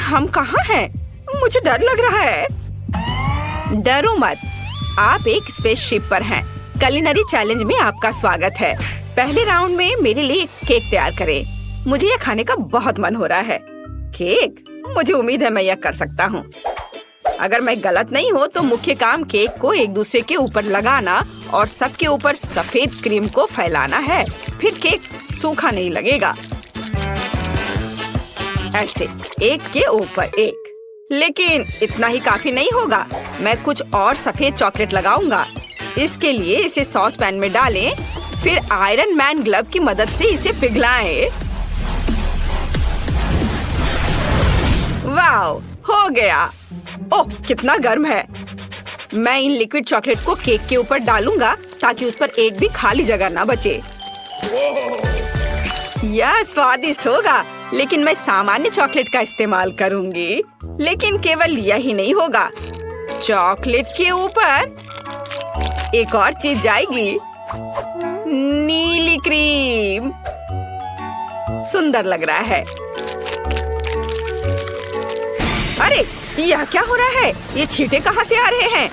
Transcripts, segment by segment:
हम कहाँ हैं? मुझे डर लग रहा है। डरो मत, आप एक स्पेसशिप पर हैं। कुलिनरी चैलेंज में आपका स्वागत है। पहले राउंड में मेरे लिए एक केक तैयार करें। मुझे यह खाने का बहुत मन हो रहा है। केक? मुझे उम्मीद है मैं यह कर सकता हूँ। अगर मैं गलत नहीं हूँ तो मुख्य काम केक को एक दूसरे के ऊपर लगाना और सबके ऊपर सफेद क्रीम को फैलाना है। फिर केक सूखा नहीं लगेगा। ऐसे एक के ऊपर एक। लेकिन इतना ही काफी नहीं होगा। मैं कुछ और सफेद चॉकलेट लगाऊंगा। इसके लिए इसे सॉस पैन में डालें, फिर आयरन मैन ग्लव की मदद से इसे पिघलाएं। वाओ, हो गया। ओह, कितना गर्म है। मैं इन लिक्विड चॉकलेट को केक के ऊपर डालूंगा ताकि उस पर एक भी खाली जगह ना बचे। यह स्वादिष्ट होगा, लेकिन मैं सामान्य चॉकलेट का इस्तेमाल करूंगी। लेकिन केवल यही नहीं होगा। चॉकलेट के ऊपर एक और चीज जाएगी, नीली क्रीम। सुंदर लग रहा है। अरे, यह क्या हो रहा है? ये छींटे कहाँ से आ रहे हैं?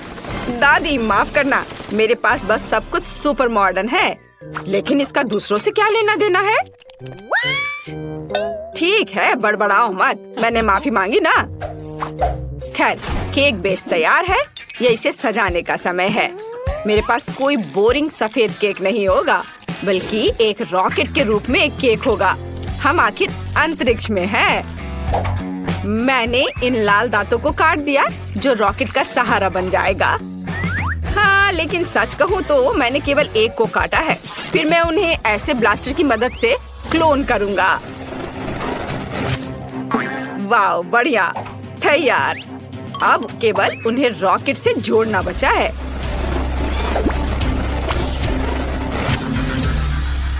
दादी माफ करना, मेरे पास बस सब कुछ सुपर मॉडर्न है। लेकिन इसका दूसरों से क्या लेना देना है? ठीक है, बड़बड़ाओ मत। मैंने माफी मांगी ना। खैर, केक बेस तैयार है। ये इसे सजाने का समय है। मेरे पास कोई बोरिंग सफेद केक नहीं होगा, बल्कि एक रॉकेट के रूप में एक केक होगा। हम आखिर अंतरिक्ष में हैं। मैंने इन लाल दांतों को काट दिया जो रॉकेट का सहारा बन जाएगा। हाँ, लेकिन सच कहूँ तो मैंने केवल एक को काटा है। फिर मैं उन्हें ऐसे ब्लास्टर की मदद से क्लोन करूँगा। वाह, बढ़िया, तैयार। अब केवल उन्हें रॉकेट से जोड़ना बचा है।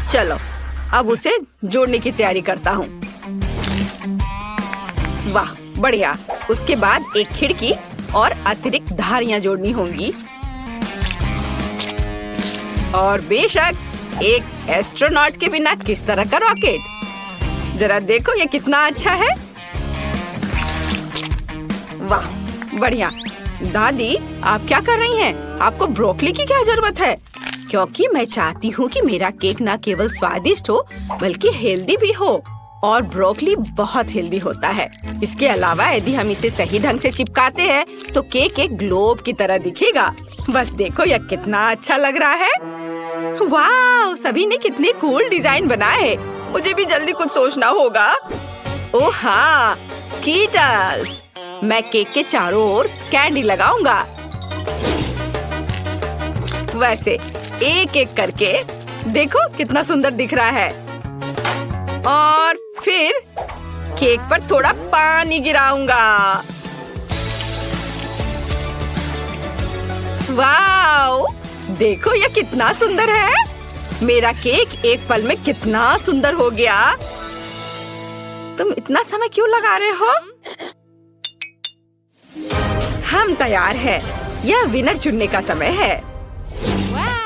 चलो, अब उसे जोड़ने की तैयारी करता हूँ। वाह, बढ़िया। उसके बाद एक खिड़की और अतिरिक्त धारियां जोड़नी होंगी। और बेशक एक एस्ट्रोनॉट के बिना किस तरह का रॉकेट। जरा देखो ये कितना अच्छा है। वाह, बढ़िया। दादी, आप क्या कर रही हैं? आपको ब्रोकली की क्या जरूरत है? क्योंकि मैं चाहती हूँ कि मेरा केक ना केवल स्वादिष्ट हो बल्कि हेल्दी भी हो। और ब्रोकली बहुत हेल्दी होता है। इसके अलावा यदि हम इसे सही ढंग से चिपकाते हैं तो केक एक ग्लोब की तरह दिखेगा। बस देखो यह कितना अच्छा लग रहा है। वाह, सभी ने कितने कूल डिजाइन बनाए। मुझे भी जल्दी कुछ सोचना होगा। ओह हाँ, स्कीटल्स। मैं केक के चारों ओर कैंडी लगाऊंगा। वैसे एक एक करके देखो कितना सुंदर दिख रहा है। और फिर केक पर थोड़ा पानी गिराऊंगा। वाओ, देखो यह कितना सुंदर है। मेरा केक एक पल में कितना सुंदर हो गया। तुम इतना समय क्यों लगा रहे हो? हम तैयार हैं। यह विनर चुनने का समय है।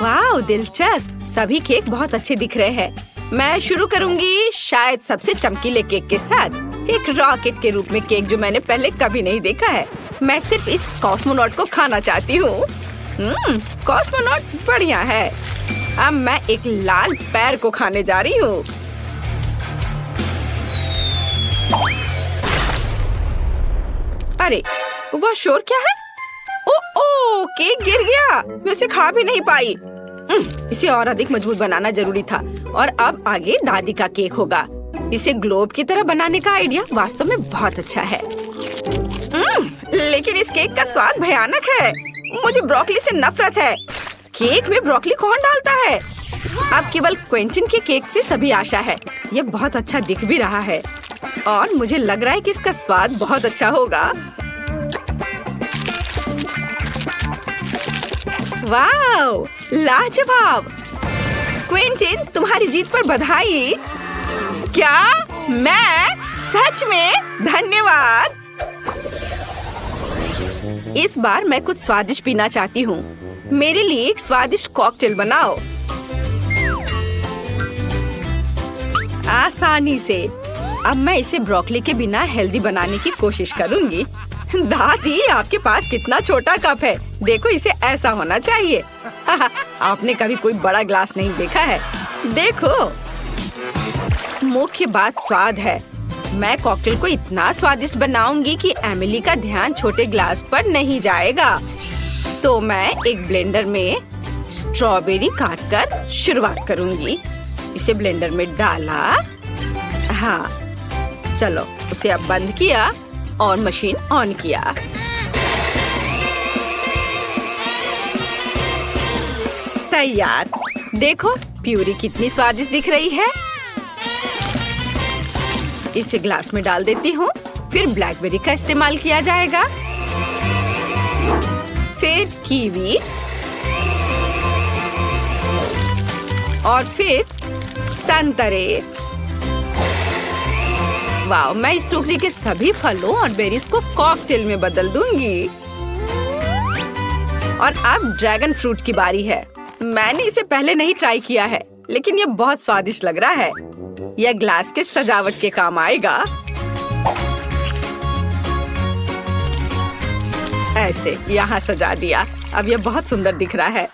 वाओ, दिलचस्प। सभी केक बहुत अच्छे दिख रहे हैं। मैं शुरू करूंगी शायद सबसे चमकीले केक के साथ। एक रॉकेट के रूप में केक जो मैंने पहले कभी नहीं देखा है। मैं सिर्फ इस कॉस्मोनॉट को खाना चाहती हूँ। कॉस्मोनॉट बढ़िया है। अब मैं एक लाल पैर को खाने जा रही हूँ। अरे, वह शोर क्या है? ओ, केक गिर गया। मैं उसे खा भी नहीं पाई। इसे और अधिक मजबूत बनाना जरूरी था। और अब आगे दादी का केक होगा। इसे ग्लोब की तरह बनाने का आइडिया वास्तव में बहुत अच्छा है। लेकिन इस केक का स्वाद भयानक है। मुझे ब्रोकली से नफरत है। केक में ब्रोकली कौन डालता है? अब केवल क्विंटन के केक से सभी आशा है। ये बहुत अच्छा दिख भी रहा है और मुझे लग रहा है कि इसका स्वाद बहुत अच्छा होगा। वाव, लाजवाब। क्विंटन, तुम्हारी जीत पर बधाई। क्या? मैं? सच में? धन्यवाद। इस बार मैं कुछ स्वादिष्ट पीना चाहती हूँ। मेरे लिए एक स्वादिष्ट कॉकटेल बनाओ। आसानी से। अब मैं इसे ब्रोकली के बिना हेल्दी बनाने की कोशिश करूंगी। दादी, आपके पास कितना छोटा कप है। देखो, इसे ऐसा होना चाहिए। आपने कभी कोई बड़ा ग्लास नहीं देखा है। देखो, मुख्य बात स्वाद है। मैं कॉकटेल को इतना स्वादिष्ट बनाऊंगी कि एमिली का ध्यान छोटे ग्लास पर नहीं जाएगा। तो मैं एक ब्लेंडर में स्ट्रॉबेरी काटकर शुरुआत करूंगी। इसे ब्लेंडर में डाला। हाँ, चलो उसे अब बंद किया और मशीन ऑन किया। तैयार। देखो, प्यूरी कितनी स्वादिष्ट दिख रही है। इसे ग्लास में डाल देती हूँ। फिर ब्लैकबेरी का इस्तेमाल किया जाएगा, फिर कीवी और फिर संतरे। वाह, मैं इस टोकरी के सभी फलों और बेरीज को कॉकटेल में बदल दूंगी। और अब ड्रैगन फ्रूट की बारी है। मैंने इसे पहले नहीं ट्राई किया है, लेकिन ये बहुत स्वादिष्ट लग रहा है। यह ग्लास के सजावट के काम आएगा। ऐसे यहाँ सजा दिया। अब यह बहुत सुंदर दिख रहा है।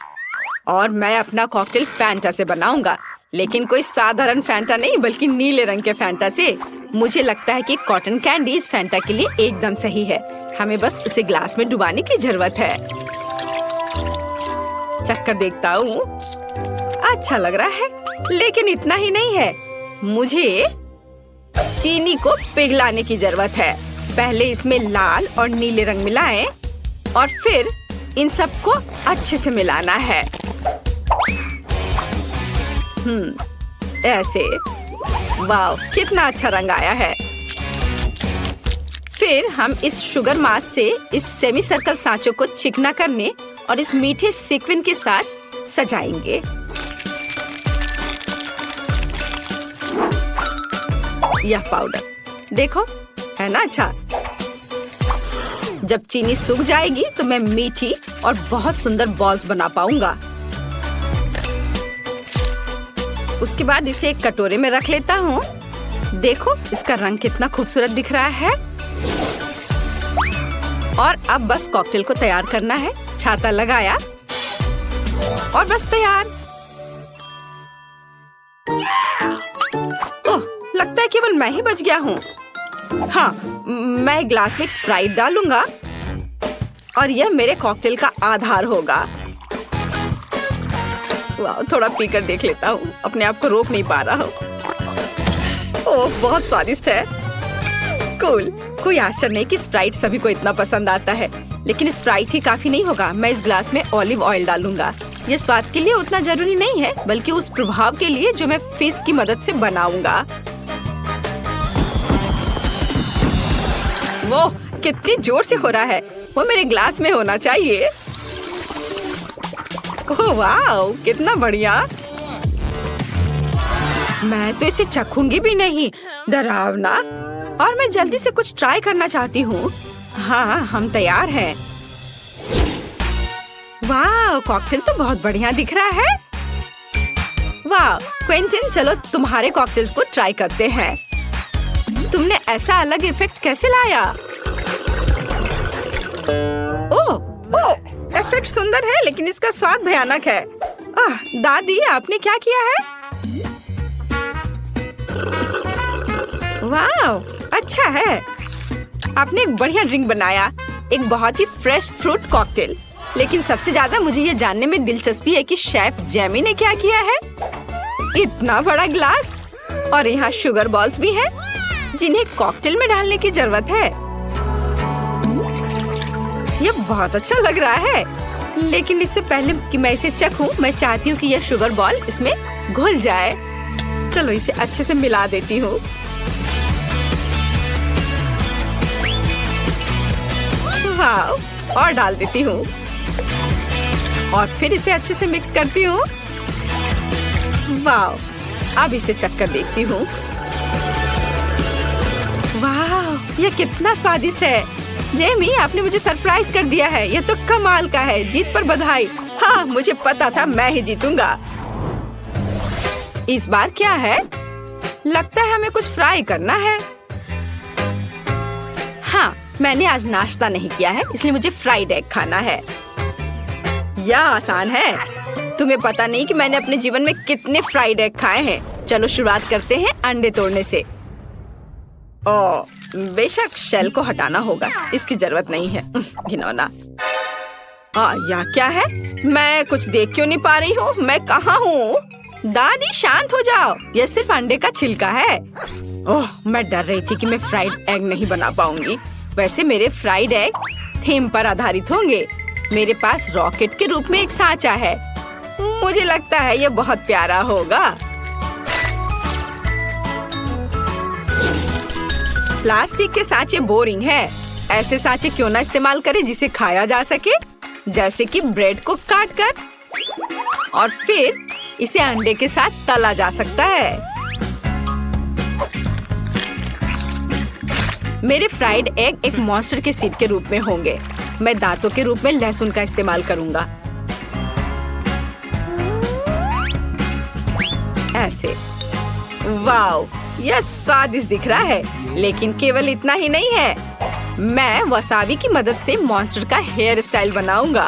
और मैं अपना कॉकटेल फैंटा से बनाऊंगा, लेकिन कोई साधारण फैंटा नहीं, बल्कि नीले रंग के फैंटा से। मुझे लगता है कि कॉटन कैंडी इस फैंटा के लिए एकदम सही है। हमें बस उसे ग्लास में डुबाने की जरूरत है। चक्कर देखता हूँ। अच्छा लग रहा है, लेकिन इतना ही नहीं है। मुझे चीनी को पिघलाने की जरूरत है। पहले इसमें लाल और नीले रंग मिलाएं और फिर इन सबको अच्छे से मिलाना है। ऐसे। वाह, कितना अच्छा रंग आया है। फिर हम इस शुगर मास से इस सेमी सर्कल सांचों को चिकना करने और इस मीठे सीक्वेंस के साथ सजाएंगे। यह पाउडर देखो, है ना अच्छा। जब चीनी सूख जाएगी तो मैं मीठी और बहुत सुंदर बॉल्स बना पाऊंगा। उसके बाद इसे एक कटोरे में रख लेता हूँ। देखो, इसका रंग कितना खूबसूरत दिख रहा है। और अब बस कॉकटेल को तैयार करना है। छाता लगाया और बस तैयार। ओह, लगता है केवल मैं ही बच गया हूँ। हाँ, मैं एक ग्लास में एक स्प्राइट डालूंगा और यह मेरे कॉकटेल का आधार होगा। वाह, थोड़ा पीकर देख लेता हूँ। अपने आप को रोक नहीं पा रहा हूँ। ओह, बहुत स्वादिष्ट है। कूल। कोई आश्चर्य नहीं कि स्प्राइट सभी को इतना पसंद आता है, लेकिन स्प्राइट ही काफी नहीं होगा। मैं इस ग्लास में ऑलिव ऑयल डालूंगा। यह स्वाद के लिए उतना जरूरी नहीं है, बल्कि उस प्रभाव के लिए जो मैं फिश की मदद से बनाऊंगा। वो कितनी जोर से हो रहा है। वो मेरे ग्लास में होना चाहिए। ओह वाह, कितना बढ़िया। मैं तो इसे चखूंगी भी नहीं, डरावना। और मैं जल्दी से कुछ ट्राई करना चाहती हूँ। हाँ, हम तैयार हैं। वाह, कॉकटेल तो बहुत बढ़िया दिख रहा है। वाह क्विंटन, चलो तुम्हारे कॉकटेल्स को ट्राई करते हैं। तुमने ऐसा अलग इफेक्ट कैसे लाया? ओह, इफेक्ट सुंदर है, लेकिन इसका स्वाद भयानक है। दादी, आपने क्या किया है? वाह, अच्छा है। आपने एक बढ़िया ड्रिंक बनाया, एक बहुत ही फ्रेश फ्रूट कॉकटेल। लेकिन सबसे ज्यादा मुझे ये जानने में दिलचस्पी है कि शेफ जेमी ने क्या किया है। इतना बड़ा ग्लास और यहाँ शुगर बॉल्स भी हैं, जिन्हें कॉकटेल में डालने की जरूरत है। ये बहुत अच्छा लग रहा है, लेकिन इससे पहले कि मैं इसे चखूं, मैं चाहती हूँ कि यह शुगर बॉल इसमें घुल जाए। चलो इसे अच्छे से मिला देती हूँ। वाह, और डाल देती हूँ और फिर इसे अच्छे से मिक्स करती हूँ। वाह, अब इसे चखकर देखती हूँ। वाह, ये कितना स्वादिष्ट है। जेमी, आपने मुझे सरप्राइज कर दिया है। ये तो कमाल का है। जीत पर बधाई। हाँ, मुझे पता था मैं ही जीतूंगा। इस बार क्या है? लगता है हमें कुछ फ्राई करना है। हाँ, मैंने आज नाश्ता नहीं किया है, इसलिए मुझे फ्राइड एग खाना है। यह आसान है। तुम्हें पता नहीं कि मैंने अपने जीवन में कितने फ्राइड एग खाए हैं। चलो शुरुआत करते हैं अंडे तोड़ने से। ओह, बेशक शेल को हटाना होगा, इसकी जरूरत नहीं है। घिनौना। यह क्या है? मैं कुछ देख क्यों नहीं पा रही हूँ? मैं कहाँ हूँ? दादी शांत हो जाओ, यह सिर्फ अंडे का छिलका है। ओह, मैं डर रही थी कि मैं फ्राइड एग नहीं बना पाऊंगी। वैसे मेरे फ्राइड एग थीम पर आधारित होंगे। मेरे पास रॉकेट के रूप में एक सांचा है। मुझे लगता है यह बहुत प्यारा होगा। प्लास्टिक के सांचे बोरिंग है। ऐसे सांचे क्यों ना इस्तेमाल करें जिसे खाया जा सके, जैसे कि ब्रेड को काटकर और फिर इसे अंडे के साथ तला जा सकता है। मेरे फ्राइड एग एक मॉन्स्टर के सीड के रूप में होंगे। मैं दांतों के रूप में लहसुन का इस्तेमाल करूंगा। ऐसे। वाव, यह स्वादिष्ट दिख रहा है, लेकिन केवल इतना ही नहीं है। मैं वसाबी की मदद से मॉन्स्टर का हेयर स्टाइल बनाऊंगा।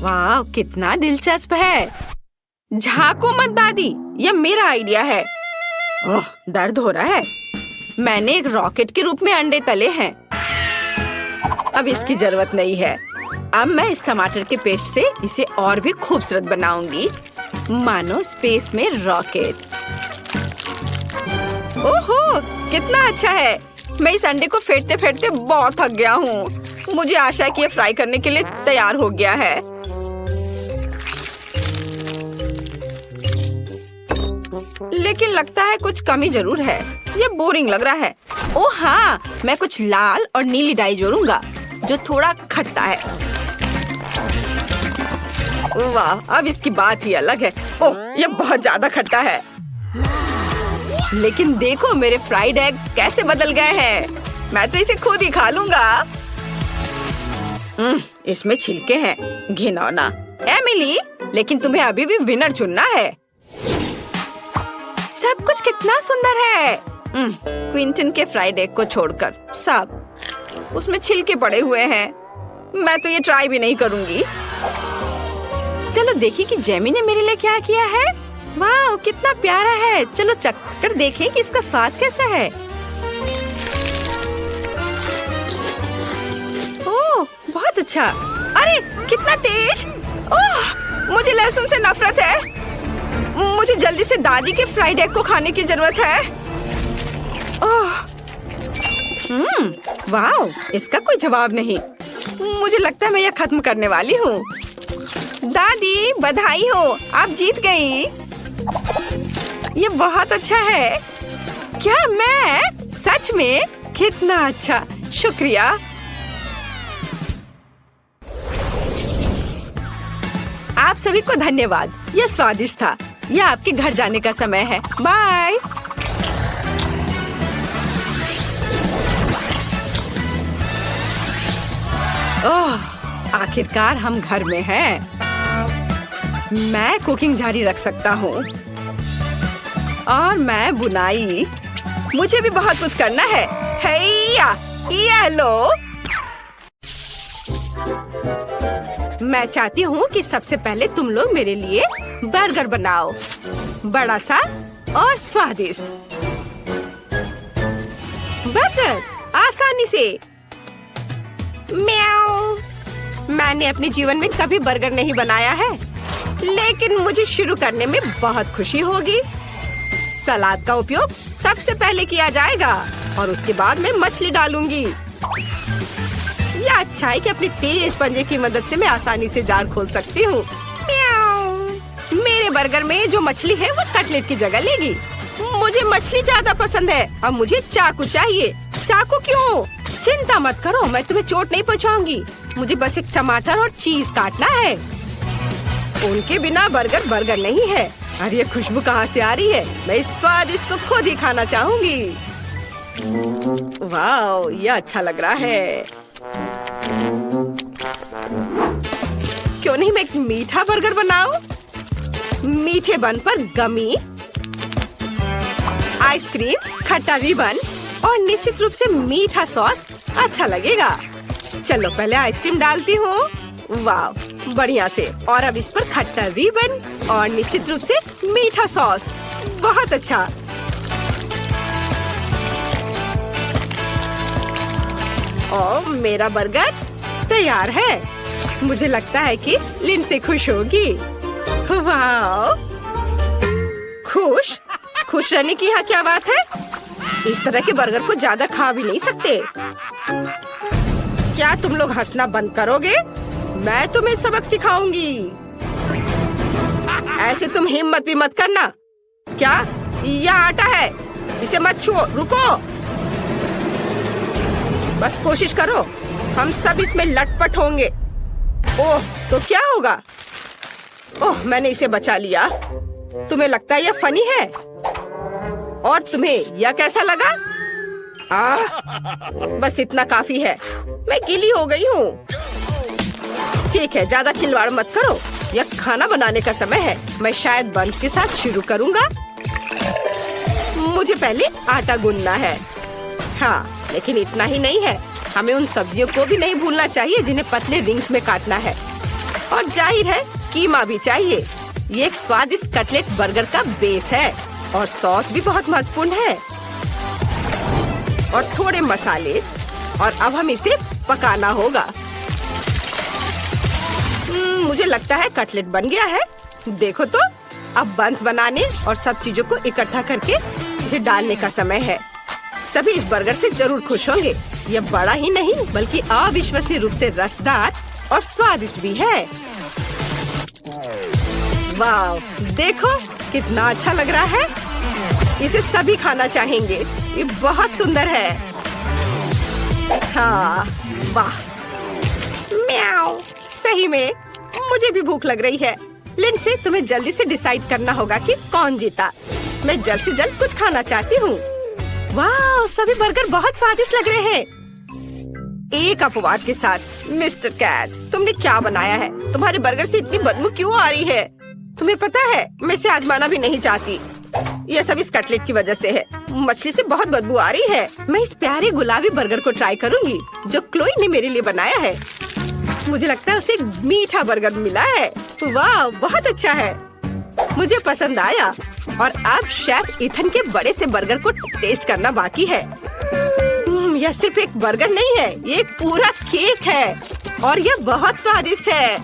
वाव, कितना दिलचस्प है। झांको मत दादी, यह मेरा आइडिया है। ओह, दर्द हो रहा है। मैंने एक रॉकेट के रूप में अंडे तले हैं। अब इसकी जरूरत नहीं है। अब मैं इस टमाटर के पेस्ट से इसे और भी खूबसूरत बनाऊंगी, मानो स्पेस में रॉकेट। ओहो, कितना अच्छा है। मैं इस अंडे को फेंटते फेंटते बहुत थक गया हूँ। मुझे आशा है कि ये फ्राई करने के लिए तैयार हो गया है। लेकिन लगता है कुछ कमी जरूर है। ये बोरिंग लग रहा है। ओह हाँ, मैं कुछ लाल और नीली डाई जोड़ूंगा जो थोड़ा खट्टा है। वाह, अब इसकी बात ही अलग है। ओह, ये बहुत ज्यादा खट्टा है। लेकिन देखो मेरे फ्राइड एग कैसे बदल गए हैं। मैं तो इसे खुद ही खा लूंगा। इसमें छिलके हैं। घिनौना। एमिली, लेकिन तुम्हें अभी भी विनर चुनना है। सब कुछ कितना सुंदर है। क्विंटन के फ्राइड एग को छोड़कर सब उसमें छिलके पड़े हुए हैं। मैं तो ये ट्राई भी नहीं करूंगी। चलो देखिए कि जेमी ने मेरे लिए क्या किया है। वाह, कितना प्यारा है। चलो चख कर देखें कि इसका स्वाद कैसा है। ओह, बहुत अच्छा। अरे कितना तेज। ओह, मुझे लहसुन से नफरत है। मुझे जल्दी से दादी के फ्राइड एग को खाने की जरूरत है। ओह, वाह, इसका कोई जवाब नहीं। मुझे लगता है मैं यह खत्म करने वाली हूँ। दादी बधाई हो, आप जीत गई। ये बहुत अच्छा है। क्या मैं सच में? कितना अच्छा, शुक्रिया। आप सभी को धन्यवाद। यह स्वादिष्ट था। यह आपके घर जाने का समय है। बाय। ओह, आखिरकार हम घर में हैं। मैं कुकिंग जारी रख सकता हूँ और मैं बुनाई। मुझे भी बहुत कुछ करना है। हैया, ये लो। मैं चाहती हूँ कि सबसे पहले तुम लोग मेरे लिए बर्गर बनाओ, बड़ा सा और स्वादिष्ट। बर्गर आसानी से। म्याऊ। मैंने अपने जीवन में कभी बर्गर नहीं बनाया है, लेकिन मुझे शुरू करने में बहुत खुशी होगी। सलाद का उपयोग सबसे पहले किया जाएगा और उसके बाद मैं मछली डालूंगी। यह अच्छा है कि अपनी तेज पंजे की मदद से मैं आसानी से जार खोल सकती हूँ। मेरे बर्गर में जो मछली है वो कटलेट की जगह लेगी। मुझे मछली ज्यादा पसंद है। अब मुझे चाकू चाहिए। चाकू क्यों? चिंता मत करो, मैं तुम्हें चोट नहीं पहुँचाऊंगी। मुझे बस एक टमाटर और चीज काटना है। उनके बिना बर्गर बर्गर नहीं है। अरे ये खुशबू कहाँ से आ रही है? मैं इस स्वादिष्ट को खुद ही खाना चाहूंगी। वाह, ये अच्छा लग रहा है। क्यों नहीं मैं एक मीठा बर्गर बनाऊं? मीठे बन पर गमी, आइसक्रीम, खट्टा रिबन और निश्चित रूप से मीठा सॉस अच्छा लगेगा। चलो पहले आइसक्रीम डालती हूँ। वाह, बढ़िया से। और अब इस पर खट्टा रिबन और निश्चित रूप से मीठा सॉस। बहुत अच्छा। और मेरा बर्गर तैयार है। मुझे लगता है कि लिंडसे खुश होगी। वाह, खुश रहने की यहाँ क्या बात है। इस तरह के बर्गर को ज्यादा खा भी नहीं सकते। क्या तुम लोग हंसना बंद करोगे? मैं तुम्हें सबक सिखाऊंगी। ऐसे तुम हिम्मत भी मत करना। क्या यह आटा है? इसे मत छुओ, रुको। बस कोशिश करो, हम सब इसमें लटपट होंगे। ओह, तो क्या होगा? ओह, मैंने इसे बचा लिया। तुम्हें लगता है यह फनी है? और तुम्हें यह कैसा लगा? बस इतना काफी है। मैं गीली हो गई हूँ। ठीक है, ज्यादा खिलवाड़ मत करो। यह खाना बनाने का समय है। मैं शायद बंस के साथ शुरू करूँगा। मुझे पहले आटा गूंदना है। हाँ, लेकिन इतना ही नहीं है। हमें उन सब्जियों को भी नहीं भूलना चाहिए जिन्हें पतले रिंग्स में काटना है। और जाहिर है कीमा भी चाहिए। ये एक स्वादिष्ट कटलेट बर्गर का बेस है और सॉस भी बहुत महत्वपूर्ण है। और थोड़े मसाले। और अब हम इसे पकाना होगा। मुझे लगता है कटलेट बन गया है। देखो तो, अब बंस बनाने और सब चीजों को इकट्ठा करके इसे डालने का समय है। सभी इस बर्गर से जरूर खुश होंगे। यह बड़ा ही नहीं बल्कि अविश्वसनीय रूप से रसदार और स्वादिष्ट भी है। वाह, देखो कितना अच्छा लग रहा है। इसे सभी खाना चाहेंगे। ये बहुत सुंदर है। हाँ, वाह, म्याऊ। सही में मुझे भी भूख लग रही है। लिंडसे, तुम्हें जल्दी से डिसाइड करना होगा कि कौन जीता। मैं जल्द से जल्द कुछ खाना चाहती हूँ। वाह, सभी बर्गर बहुत स्वादिष्ट लग रहे हैं। एक अपवाद के साथ। मिस्टर कैट, तुमने क्या बनाया है? तुम्हारे बर्गर से इतनी बदबू क्यों आ रही है? तुम्हें पता है, मैं इसे आजमाना भी नहीं चाहती। यह सब इस कटलेट की वजह से है। मछली से बहुत बदबू आ रही है। मैं इस प्यारे गुलाबी बर्गर को ट्राई करूंगी जो क्लोई ने मेरे लिए बनाया है। मुझे लगता है उसे मीठा बर्गर मिला है। वाह, बहुत अच्छा है। मुझे पसंद आया। और अब शेफ इथन के बड़े से बर्गर को टेस्ट करना बाकी है। यह सिर्फ एक बर्गर नहीं है, ये एक पूरा केक है और यह बहुत स्वादिष्ट है।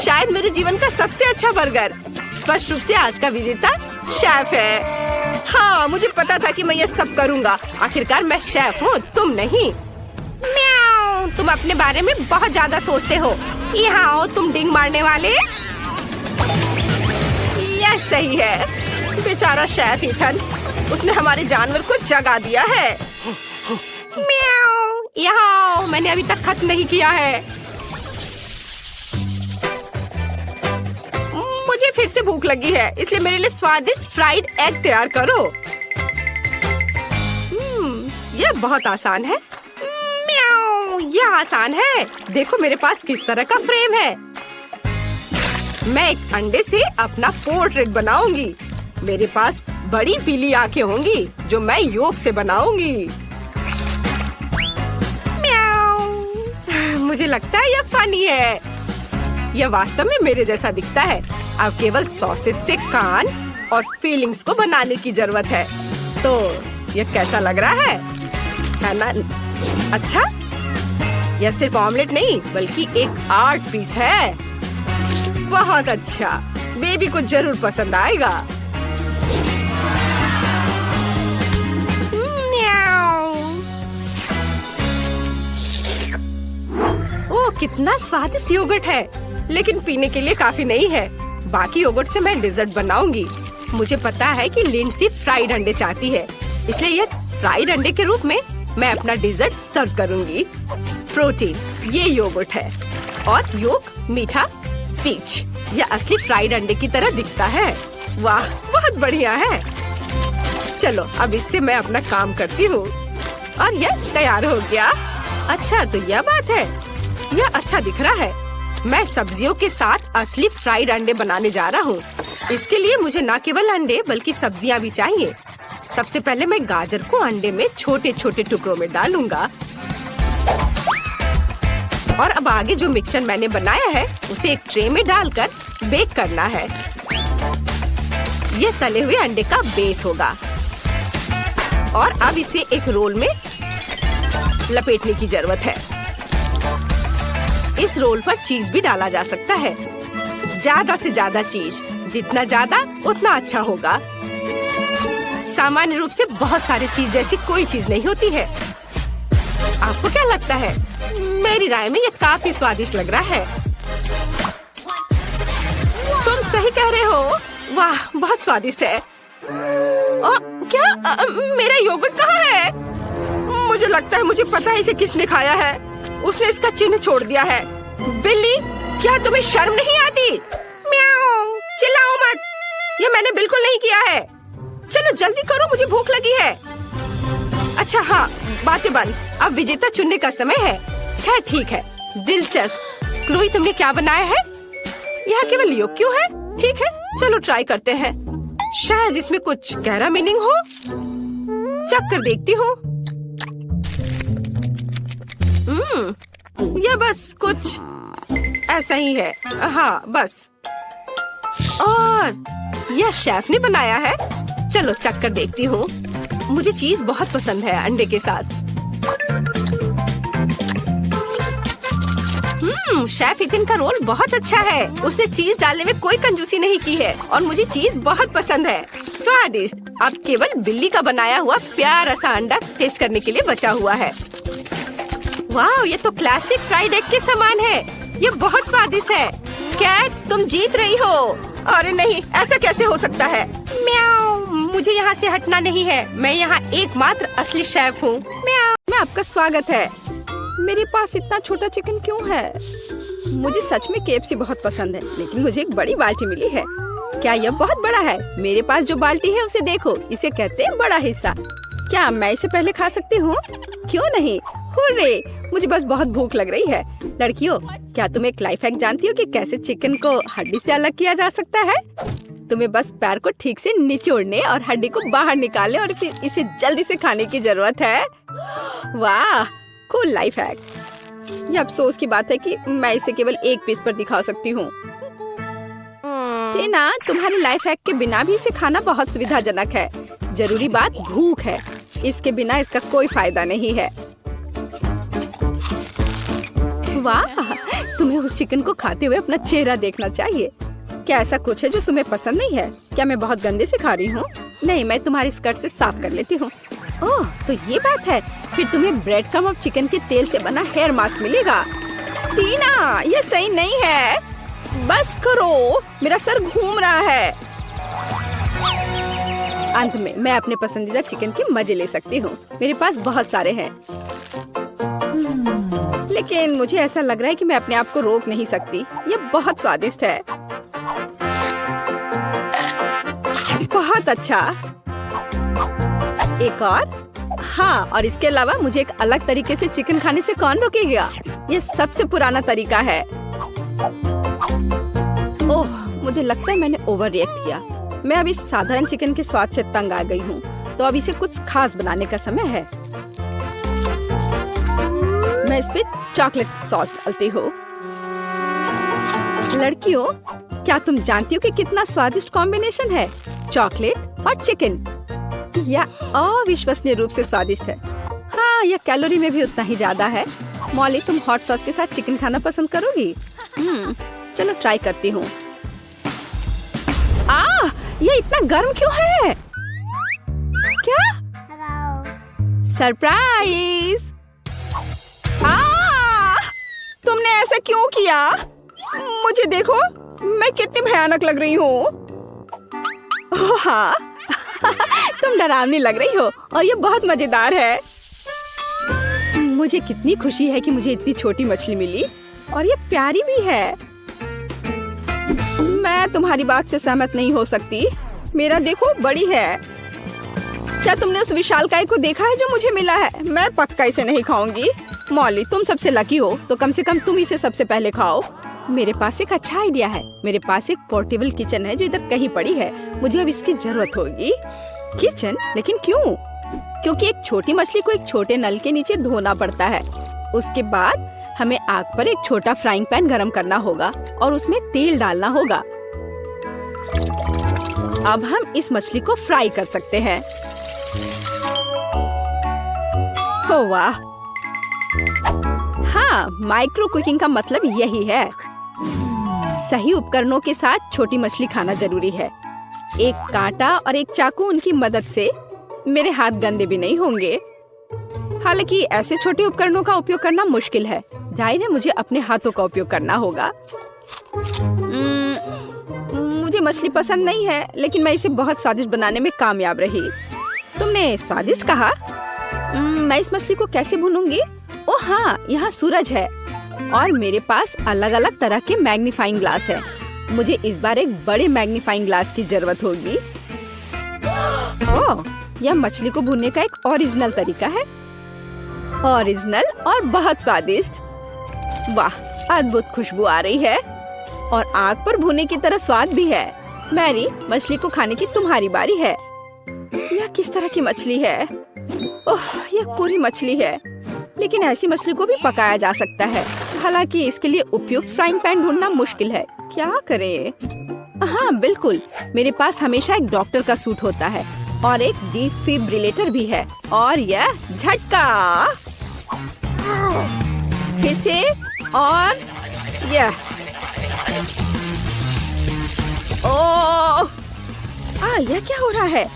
शायद मेरे जीवन का सबसे अच्छा बर्गर। स्पष्ट रूप से आज का विजेता शेफ है। हाँ, मुझे पता था कि मैं ये सब करूँगा। आखिरकार मैं शेफ हूँ, तुम नहीं। म्याऊ, तुम अपने बारे में बहुत ज्यादा सोचते हो। यहाँ आओ तुम डिंग मारने वाले। यह सही है। बेचारा शेफ इथन, उसने हमारे जानवर को जगा दिया है। म्याऊ, यहाँ आओ, मैंने अभी तक खत्म नहीं किया है। मुझे फिर से भूख लगी है, इसलिए मेरे लिए स्वादिष्ट फ्राइड एग तैयार करो। यह बहुत आसान है। म्याऊ, यह आसान है। देखो मेरे पास किस तरह का फ्रेम है। मैं एक अंडे से अपना पोर्ट्रेट बनाऊंगी। मेरे पास बड़ी पीली आंखें होंगी जो मैं योग से बनाऊंगी। म्याऊ, मुझे लगता है यह फनी है। यह वास्तव में मेरे जैसा दिखता है। अब केवल सॉसेज से कान और फीलिंग्स को बनाने की जरूरत है। तो यह कैसा लग रहा है ना? अच्छा, यह सिर्फ ऑमलेट नहीं बल्कि एक आर्ट पीस है। बहुत अच्छा, बेबी को जरूर पसंद आएगा। ओह, कितना स्वादिष्ट योगर्ट है, लेकिन पीने के लिए काफी नहीं है। बाकी योगर्ट से मैं डिजर्ट बनाऊंगी। मुझे पता है कि लिंडसी फ्राइड अंडे चाहती है, इसलिए यह फ्राइड अंडे के रूप में मैं अपना डिजर्ट सर्व करूंगी। प्रोटीन, ये योगर्ट है और योग मीठा पीच। यह असली फ्राइड अंडे की तरह दिखता है। वाह, बहुत बढ़िया है। चलो अब इससे मैं अपना काम करती हूँ और यह तैयार हो गया। अच्छा, तो यह बात है, यह अच्छा दिख रहा है। मैं सब्जियों के साथ असली फ्राइड अंडे बनाने जा रहा हूँ। इसके लिए मुझे न केवल अंडे बल्कि सब्जियां भी चाहिए। सबसे पहले मैं गाजर को अंडे में छोटे छोटे टुकड़ों में डालूंगा और अब आगे जो मिक्सचर मैंने बनाया है उसे एक ट्रे में डालकर बेक करना है। यह तले हुए अंडे का बेस होगा और अब इसे एक रोल में लपेटने की जरूरत है। इस रोल पर चीज भी डाला जा सकता है, ज्यादा से ज्यादा चीज, जितना ज्यादा उतना अच्छा होगा। सामान्य रूप से बहुत सारी चीज जैसी कोई चीज नहीं होती है। आपको क्या लगता है? मेरी राय में ये काफी स्वादिष्ट लग रहा है। तुम सही कह रहे हो। वाह, बहुत स्वादिष्ट है। क्या मेरा योगर्ट कहाँ है? मुझे लगता है मुझे पता है इसे किसने खाया है। उसने इसका चिन्ह छोड़ दिया है। बिल्ली, क्या तुम्हें शर्म नहीं आती? म्याऊ, चिल्लाओ मत। ये मैंने बिल्कुल नहीं किया है। चलो जल्दी करो, मुझे भूख लगी है। अच्छा हाँ, बातें बंद। अब विजेता चुनने का समय है। खैर ठीक है, दिलचस्प। क्लोई, तुमने क्या बनाया है? यहाँ केवल योग क्यों है? ठीक है, चलो ट्राई करते हैं। शायद इसमें कुछ गहरा मीनिंग हो। चख कर देखती हूँ। यह बस कुछ ऐसा ही है। हाँ बस। और यह शेफ ने बनाया है। चलो चख कर देखती हूँ। मुझे चीज बहुत पसंद है अंडे के साथ। शेफ इथिन का रोल बहुत अच्छा है। उसने चीज डालने में कोई कंजूसी नहीं की है और मुझे चीज बहुत पसंद है। स्वादिष्ट। अब केवल बिल्ली का बनाया हुआ प्यारा सा अंडा टेस्ट करने के लिए बचा हुआ है। वाह, ये तो क्लासिक फ्राइड एग के समान है। ये बहुत स्वादिष्ट है। कैट, तुम जीत रही हो। अरे नहीं, ऐसा कैसे हो सकता है? म्याऊ, मुझे यहाँ से हटना नहीं है। मैं यहाँ एकमात्र असली शेफ हूँ। म्याऊ, में आपका स्वागत है। मेरे पास इतना छोटा चिकन क्यों है? मुझे सच में KFC बहुत पसंद है, लेकिन मुझे एक बड़ी बाल्टी मिली है। क्या यह बहुत बड़ा है? मेरे पास जो बाल्टी है उसे देखो, इसे कहते हैं बड़ा हिस्सा। क्या मैं इसे पहले खा सकती हूँ? क्यों नहीं? हुर्रे! मुझे बस बहुत भूख लग रही है। लड़कियों, क्या तुम एक लाइफ हैक जानती हो कि कैसे चिकन को हड्डी से अलग किया जा सकता है? तुम्हें बस पैर को ठीक से निचोड़ने और हड्डी को बाहर निकालने और फिर इसे जल्दी से खाने की जरूरत है। वाह, कूल लाइफ हैक। ये अफसोस की बात है कि मैं इसे केवल एक पीस पर दिखा सकती हूँ। टीना, तुम्हारे लाइफ हैक के बिना भी इसे खाना बहुत सुविधाजनक है। जरूरी बात भूख है। इसके बिना इसका कोई फायदा नहीं है। वाह, तुम्हें उस चिकन को खाते हुए अपना चेहरा देखना चाहिए। क्या ऐसा कुछ है जो तुम्हें पसंद नहीं है? क्या मैं बहुत गंदे से खा रही हूँ? नहीं, मैं तुम्हारी स्कर्ट से साफ कर लेती हूँ। ओह, तो ये बात है। फिर तुम्हें ब्रेड क्रम्ब और चिकन के तेल से बना हेयर मास्क मिलेगा। टीना, ये सही नहीं है। बस करो, मेरा सर घूम रहा है। अंत में मैं अपने पसंदीदा चिकन के मजे ले सकती हूँ। मेरे पास बहुत सारे हैं, लेकिन मुझे ऐसा लग रहा है कि मैं अपने आप को रोक नहीं सकती। ये बहुत स्वादिष्ट है। बहुत अच्छा। एक और? हाँ, और इसके अलावा मुझे एक अलग तरीके से चिकन खाने से कौन रोकेगा? ये सबसे पुराना तरीका है। ओह, मुझे लगता है मैंने ओवर रिएक्ट किया। मैं अभी साधारण चिकन के स्वाद से तंग आ गई हूँ, तो अब इसे कुछ खास बनाने का समय है। मैं इस पे चॉकलेट सॉस डालती हूँ। लड़कियों, क्या तुम जानती हो कि कितना स्वादिष्ट कॉम्बिनेशन है? चॉकलेट और चिकन। यह अविश्वसनीय रूप से स्वादिष्ट है। हाँ, यह कैलोरी में भी उतना ही ज्यादा है। मॉली, तुम हॉट सॉस के साथ चिकन खाना पसंद करोगी? चलो ट्राई करती हूँ। ये इतना गर्म क्यों है? क्या? सरप्राइज! तुमने ऐसा क्यों किया? मुझे देखो, मैं कितनी भयानक लग रही हूँ। हाँ, तुम डरावनी लग रही हो और ये बहुत मजेदार है। मुझे कितनी खुशी है कि मुझे इतनी छोटी मछली मिली और ये प्यारी भी है। मैं तुम्हारी बात से सहमत नहीं हो सकती। मेरा देखो, बड़ी है। क्या तुमने उस विशालकाय को देखा है जो मुझे मिला है? मैं पक्का इसे नहीं खाऊंगी। मॉली, तुम सबसे लकी हो, तो कम से कम तुम इसे सबसे पहले खाओ। मेरे पास एक अच्छा आइडिया है। मेरे पास एक पोर्टेबल किचन है जो इधर कहीं पड़ी है। मुझे अब इसकी जरूरत होगी। किचन? लेकिन क्यों? क्योंकि एक छोटी मछली को एक छोटे नल के नीचे धोना पड़ता है। उसके बाद हमें आग पर एक छोटा फ्राइंग पैन गरम करना होगा और उसमें तेल डालना होगा। अब हम इस मछली को फ्राई कर सकते हैं। ओह वाह! हाँ, माइक्रो कुकिंग का मतलब यही है। सही उपकरणों के साथ छोटी मछली खाना जरूरी है। एक कांटा और एक चाकू, उनकी मदद से मेरे हाथ गंदे भी नहीं होंगे। हालांकि ऐसे छोटे उपकरणों का उपयोग करना मुश्किल है। जाहिर है मुझे अपने हाथों का उपयोग करना होगा। मुझे मछली पसंद नहीं है, लेकिन मैं इसे बहुत स्वादिष्ट बनाने में कामयाब रही। तुमने स्वादिष्ट कहा? मैं इस मछली को कैसे भूनूंगी? ओह हाँ, यहाँ सूरज है और मेरे पास अलग अलग तरह के मैग्नीफाइंग ग्लास है। मुझे इस बार एक बड़े मैग्नीफाइंग ग्लास की जरूरत होगी। ओह, यह मछली को भूनने का एक ओरिजिनल तरीका है। ओरिजिनल और बहुत स्वादिष्ट। वाह, अद्भुत खुशबू आ रही है और आग पर भुने की तरह स्वाद भी है। मैरी, मछली को खाने की तुम्हारी बारी है। यह किस तरह की मछली है? ओह, यह पूरी मछली है। लेकिन ऐसी मछली को भी पकाया जा सकता है। हालांकि इसके लिए उपयुक्त फ्राइंग पैन ढूंढना मुश्किल है। क्या करें? हाँ बिल्कुल, मेरे पास हमेशा एक डॉक्टर का सूट होता है और एक डिफिब्रिलेटर भी है। और यह झटका। फिर से और यह। ओह! यह क्या हो रहा है?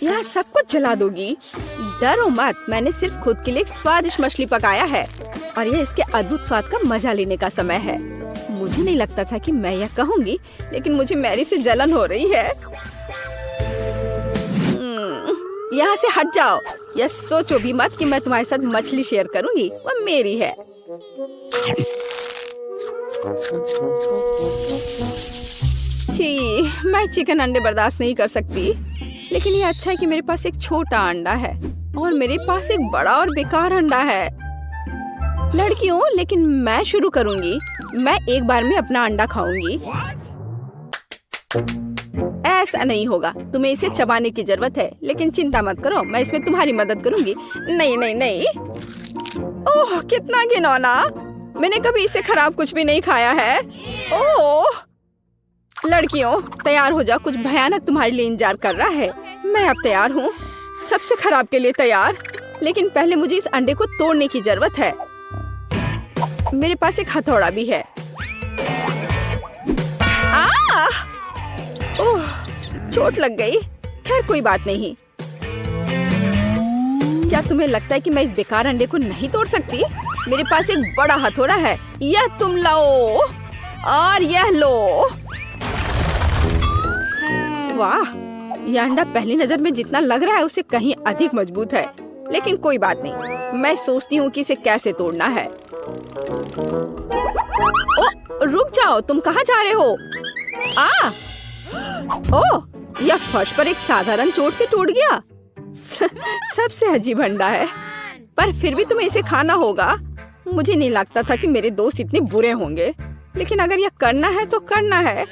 यह सब कुछ जला दोगी। डरो मत, मैंने सिर्फ खुद के लिए एक स्वादिष्ट मछली पकाया है और यह इसके अद्भुत स्वाद का मजा लेने का समय है। मुझे नहीं लगता था कि मैं यह कहूँगी, लेकिन मुझे मैरी से जलन हो रही है। यहाँ से हट जाओ। यह सोचो भी मत कि मैं तुम्हारे साथ मछली शेयर करूंगी। वह मेरी है। छी, मैं चिकन अंडे बर्दाश्त नहीं कर सकती। लेकिन ये अच्छा है कि मेरे पास एक छोटा अंडा है और मेरे पास एक बड़ा और बेकार अंडा है। लड़कियों, लेकिन मैं शुरू करूंगी। मैं एक बार में अपना अंडा खाऊंगी। ऐसा नहीं होगा। तुम्हें इसे चबाने की जरूरत है, लेकिन चिंता मत करो, मैं इसमें तुम्हारी मदद करूंगी। नहीं नहीं नहीं। ओह, कितना घिनौना! मैंने कभी इसे खराब कुछ भी नहीं खाया है। ओह! लड़कियों, तैयार हो जाओ, कुछ भयानक तुम्हारे लिए इंतजार कर रहा है। मैं अब तैयार हूँ, सबसे खराब के लिए तैयार। लेकिन पहले मुझे इस अंडे को तोड़ने की जरूरत है। मेरे पास एक हथौड़ा भी है। ओह, चोट लग गई। खैर कोई बात नहीं। क्या तुम्हें लगता है कि मैं इस बेकार अंडे को नहीं तोड़ सकती? मेरे पास एक बड़ा हथौड़ा है। यह तुम लो और यह लो। वाह, यह अंडा पहली नजर में जितना लग रहा है उससे कहीं अधिक मजबूत है। लेकिन कोई बात नहीं, मैं सोचती हूँ कि इसे कैसे तोड़ना है। ओ, रुक जाओ, तुम कहाँ जा रहे हो? ओह, यह फर्श पर एक साधारण चोट से टूट गया। सबसे अजीब अंडा है, पर फिर भी तुम्हें इसे खाना होगा। मुझे नहीं लगता था कि मेरे दोस्त इतने बुरे होंगे, लेकिन अगर यह करना है तो करना है।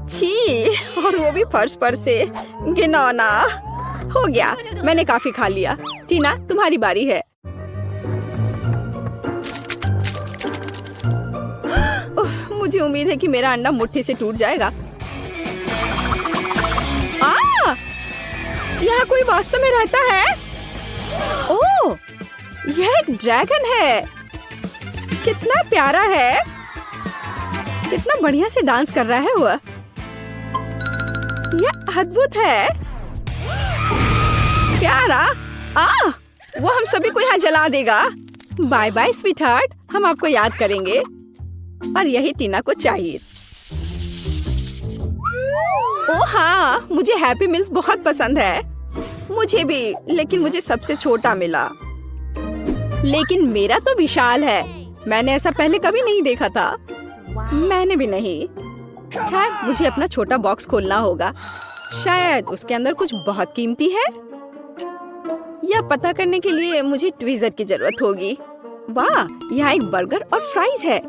छी, और वो भी फर्श पर से। घिनौना। हो गया, मैंने काफी खा लिया। टीना, तुम्हारी बारी है। मुझे उम्मीद है कि मेरा अंडा मुट्ठी से टूट जाएगा। यहाँ कोई वास्तव में रहता है? ओह, यह एक ड्रैगन है। कितना प्यारा है। कितना बढ़िया से डांस कर रहा है वह। यह अद्भुत है। प्यारा। वो हम सभी को यहाँ जला देगा। बाय बाय स्वीट हार्ट, हम आपको याद करेंगे। और यही टीना को चाहिए। ओह हाँ, मुझे हैप्पी मील्स बहुत पसंद है। मुझे भी, लेकिन मुझे सबसे छोटा मिला। लेकिन मेरा तो विशाल है। मैंने ऐसा पहले कभी नहीं देखा था। मैंने भी नहीं। खैर, मुझे अपना छोटा बॉक्स खोलना होगा। शायद उसके अंदर कुछ बहुत कीमती है। यह पता करने के लिए मुझे ट्वीजर की जरूरत होगी। वाह, यहाँ एक बर्गर और फ्राइज है।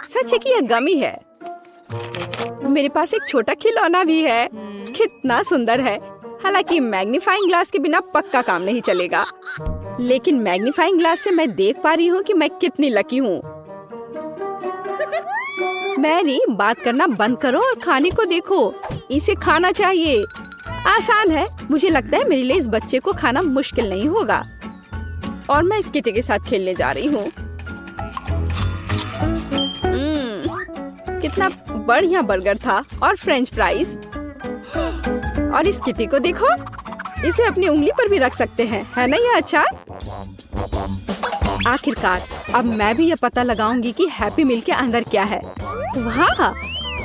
सच है कि यह गमी है। मेरे पास एक छोटा खिलौना भी है। कितना सुंदर है। हालांकि मैग्नीफाइंग ग्लास के बिना पक्का काम नहीं चलेगा, लेकिन मैग्नीफाइंग ग्लास से मैं देख पा रही हूँ कि मैं कितनी लकी हूँ। मैरी, बात करना बंद करो और खाने को देखो। इसे खाना चाहिए। आसान है। मुझे लगता है मेरे लिए इस बच्चे को खाना मुश्किल नहीं होगा। और मैं इस किटी के साथ खेलने जा रही हूँ। कितना बढ़िया बर्गर था और फ्रेंच फ्राइज। और इस किटी को देखो, इसे अपनी उंगली पर भी रख सकते हैं, है ना यह अच्छा? आखिरकार अब मैं भी यह पता लगाऊंगी कि हैप्पी मील के अंदर क्या है। वाह,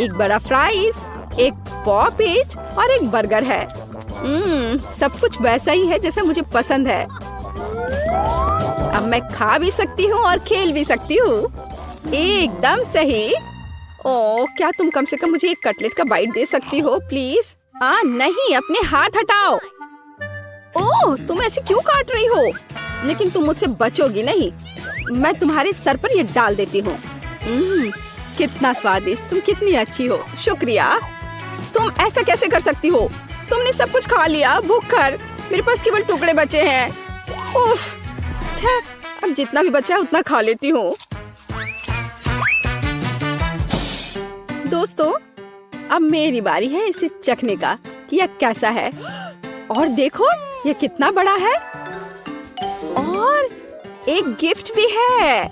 एक बड़ा फ्राइज, एक पॉपेज और एक बर्गर है। सब कुछ वैसा ही है जैसा मुझे पसंद है। अब मैं खा भी सकती हूँ और खेल भी सकती हूँ। एकदम सही। ओह, क्या तुम कम से कम मुझे एक कटलेट का बाइट दे सकती हो प्लीज? नहीं, अपने हाथ हटाओ। ओह, तुम ऐसे क्यों काट रही हो? लेकिन तुम मुझसे बचोगी नहीं। मैं तुम्हारे सर पर ये डाल देती हूँ। कितना स्वादिष्ट। तुम कितनी अच्छी हो। शुक्रिया। तुम ऐसा कैसे कर सकती हो? तुमने सब कुछ खा लिया। भूखकर मेरे पास केवल टुकड़े बचे हैं। उफ। खैर, अब जितना भी बचा है उतना खा लेती हूँ। दोस्तों, अब मेरी बारी है इसे चखने का कि यह कैसा है। और देखो, यह कितना बड़ा है। और एक गिफ्ट भी है।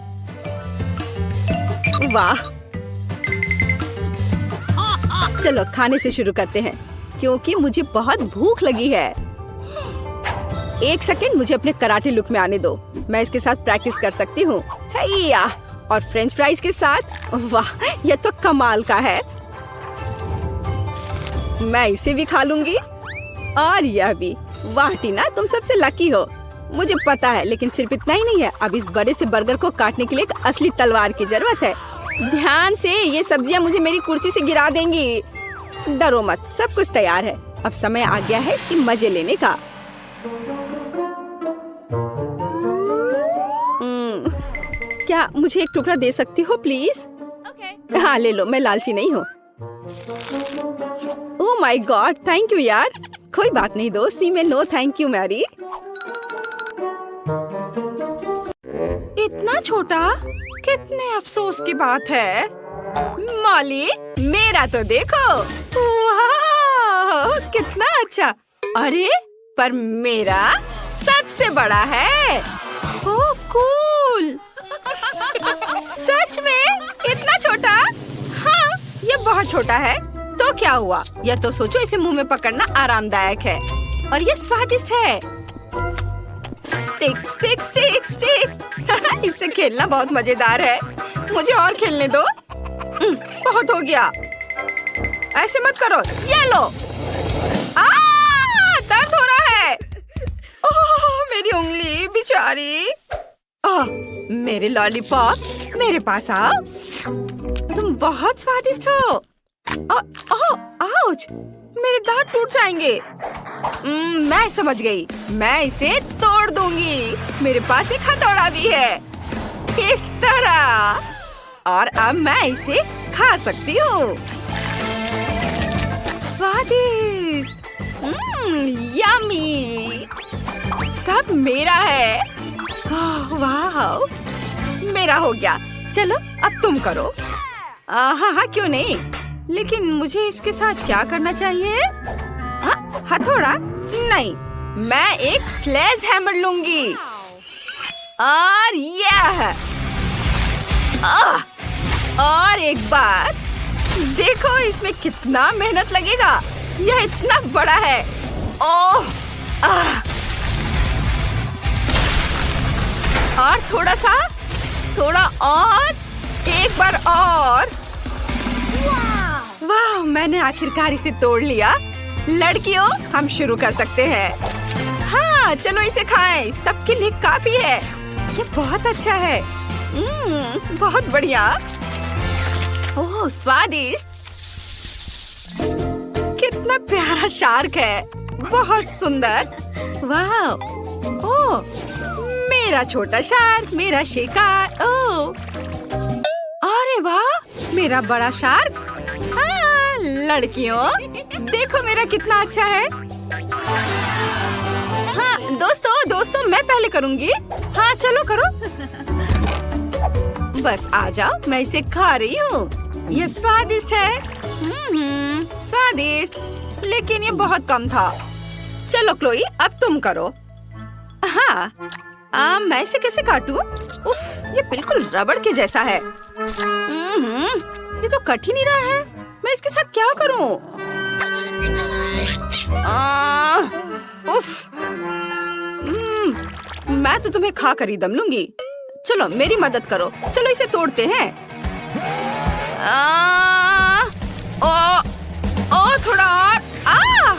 वाह। चलो खाने से शुरू करते हैं, क्योंकि मुझे बहुत भूख लगी है। एक सेकेंड, मुझे अपने कराटे लुक में आने दो। मैं इसके साथ प्रैक्टिस कर सकती हूँ। और फ्रेंच फ्राइज के साथ। वाह, यह तो कमाल का है। मैं इसे भी खा लूंगी और यह भी। वाह टीना, तुम सबसे लकी हो। मुझे पता है, लेकिन सिर्फ इतना ही नहीं है। अब इस बड़े से बर्गर को काटने के लिए एक असली तलवार की जरूरत है। ध्यान से, ये सब्जियां मुझे मेरी कुर्सी से गिरा देंगी। डरो मत, सब कुछ तैयार है। अब समय आ गया है इसके मजे लेने का। क्या मुझे एक टुकड़ा दे सकती हो प्लीज? हाँ ले लो, मैं लालची नहीं हूँ। Oh my God, thank you यार। कोई बात नहीं दोस्ती में नो थैंक यू मैरी। इतना छोटा, कितने अफसोस की बात है। मॉली, मेरा तो देखो। वाह, कितना अच्छा। अरे, पर मेरा सबसे बड़ा है। ओह कूल। सच में इतना छोटा? हाँ, ये बहुत छोटा है। तो क्या हुआ? यह तो सोचो, इसे मुंह में पकड़ना आरामदायक है और ये स्वादिष्ट है। Stick stick stick stick. इससे खेलना बहुत मजेदार है। मुझे और खेलने दो। बहुत हो गया। ऐसे मत करो। ये लो। दर्द हो रहा है। ओह, मेरी उंगली बेचारी। मेरे लॉलीपॉप, मेरे पास आओ। तुम बहुत स्वादिष्ट हो। आउच, मेरे दांत टूट जाएंगे। मैं समझ गई। मैं इसे तोड़ दूंगी। मेरे पास एक हथौड़ा भी है। इस तरह। और अब मैं इसे खा सकती हूँ। स्वादिष्ट। यम्मी। सब मेरा है। वाह, मेरा हो गया। चलो अब तुम करो। हाँ, क्यों नहीं। लेकिन मुझे इसके साथ क्या करना चाहिए? हथौड़ा नहीं, मैं एक स्लेज हैमर लूंगी। और यह और एक बार देखो, इसमें कितना मेहनत लगेगा। यह इतना बड़ा है। ओह, और थोड़ा और, एक बार और। वाह, मैंने आखिरकार इसे तोड़ लिया। लड़कियों, हम शुरू कर सकते हैं। हाँ, चलो इसे खाएं। सबके लिए काफी है। ये बहुत अच्छा है। बहुत बढ़िया। ओह, स्वादिष्ट। कितना प्यारा शार्क है। बहुत सुंदर। वाह। ओह, मेरा छोटा शार्क, मेरा शिकार। ओह, अरे वाह, मेरा बड़ा शार्क। हाँ, लड़कियों, देखो मेरा कितना अच्छा है। हाँ, दोस्तों, मैं पहले करूँगी। हाँ, चलो करो। बस आ जाओ, मैं इसे खा रही हूँ। ये स्वादिष्ट है। स्वादिष्ट, लेकिन ये बहुत कम था। चलो क्लोई, अब तुम करो। हाँ, मैं इसे कैसे काटूं? उफ, ये बिल्कुल रबड़ के जैसा है। ये तो कट ही नहीं रहा है। मैं इसके साथ क्या करूं? उफ, मैं तो तुम्हें खा कर ही दम लूंगी। चलो मेरी मदद करो। चलो इसे तोड़ते हैं। थोड़ा और।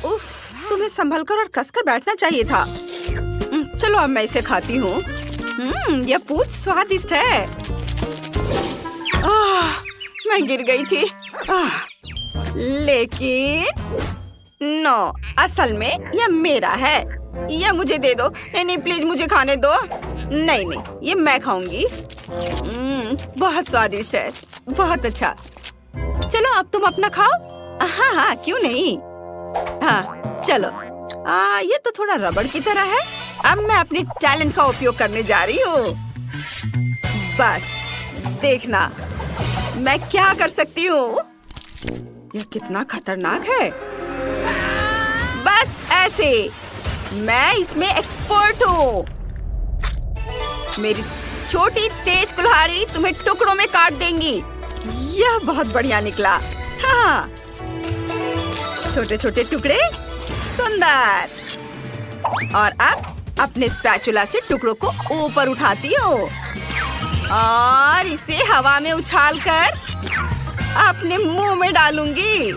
उफ, तुम्हें संभल कर और कसकर बैठना चाहिए था। चलो अब मैं इसे खाती हूँ। यह पूंछ स्वादिष्ट है। मैं गिर गई थी। लेकिन नो, असल में यह मेरा है। यह मुझे दे दो। नहीं, प्लीज मुझे खाने दो। नहीं, ये मैं खाऊंगी। बहुत स्वादिष्ट है, बहुत अच्छा। चलो अब तुम अपना खाओ। हाँ, क्यों नहीं। हाँ, चलो। ये तो थोड़ा रबड़ की तरह है। अब मैं अपने टैलेंट का उपयोग करने जा रही हूँ। बस देखना मैं क्या कर सकती हूँ। यह कितना खतरनाक है। बस ऐसे, मैं इसमें एक्सपर्ट हूँ। मेरी छोटी तेज कुल्हाड़ी तुम्हें टुकड़ों में काट देंगी। यह बहुत बढ़िया निकला। हाँ, छोटे छोटे टुकड़े, सुंदर। और अब अपने स्पैचुला से टुकड़ों को ऊपर उठाती हूँ और इसे हवा में उछालकर अपने मुंह में डालूंगी।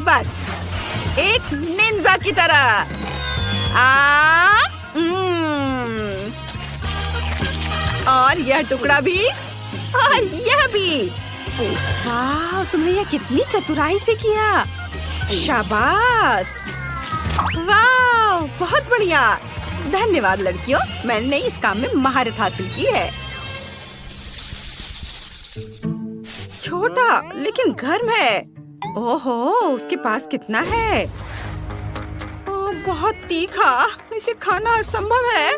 बस एक निंजा की तरह। और यह टुकड़ा भी, और यह भी। वाह, तुमने यह कितनी चतुराई से किया। शाबाश। वाह, बहुत बढ़िया। धन्यवाद लड़कियों, मैंने इस काम में महारत हासिल की है। छोटा लेकिन गर्म है। ओहो, उसके पास कितना है। बहुत तीखा, इसे खाना असंभव है।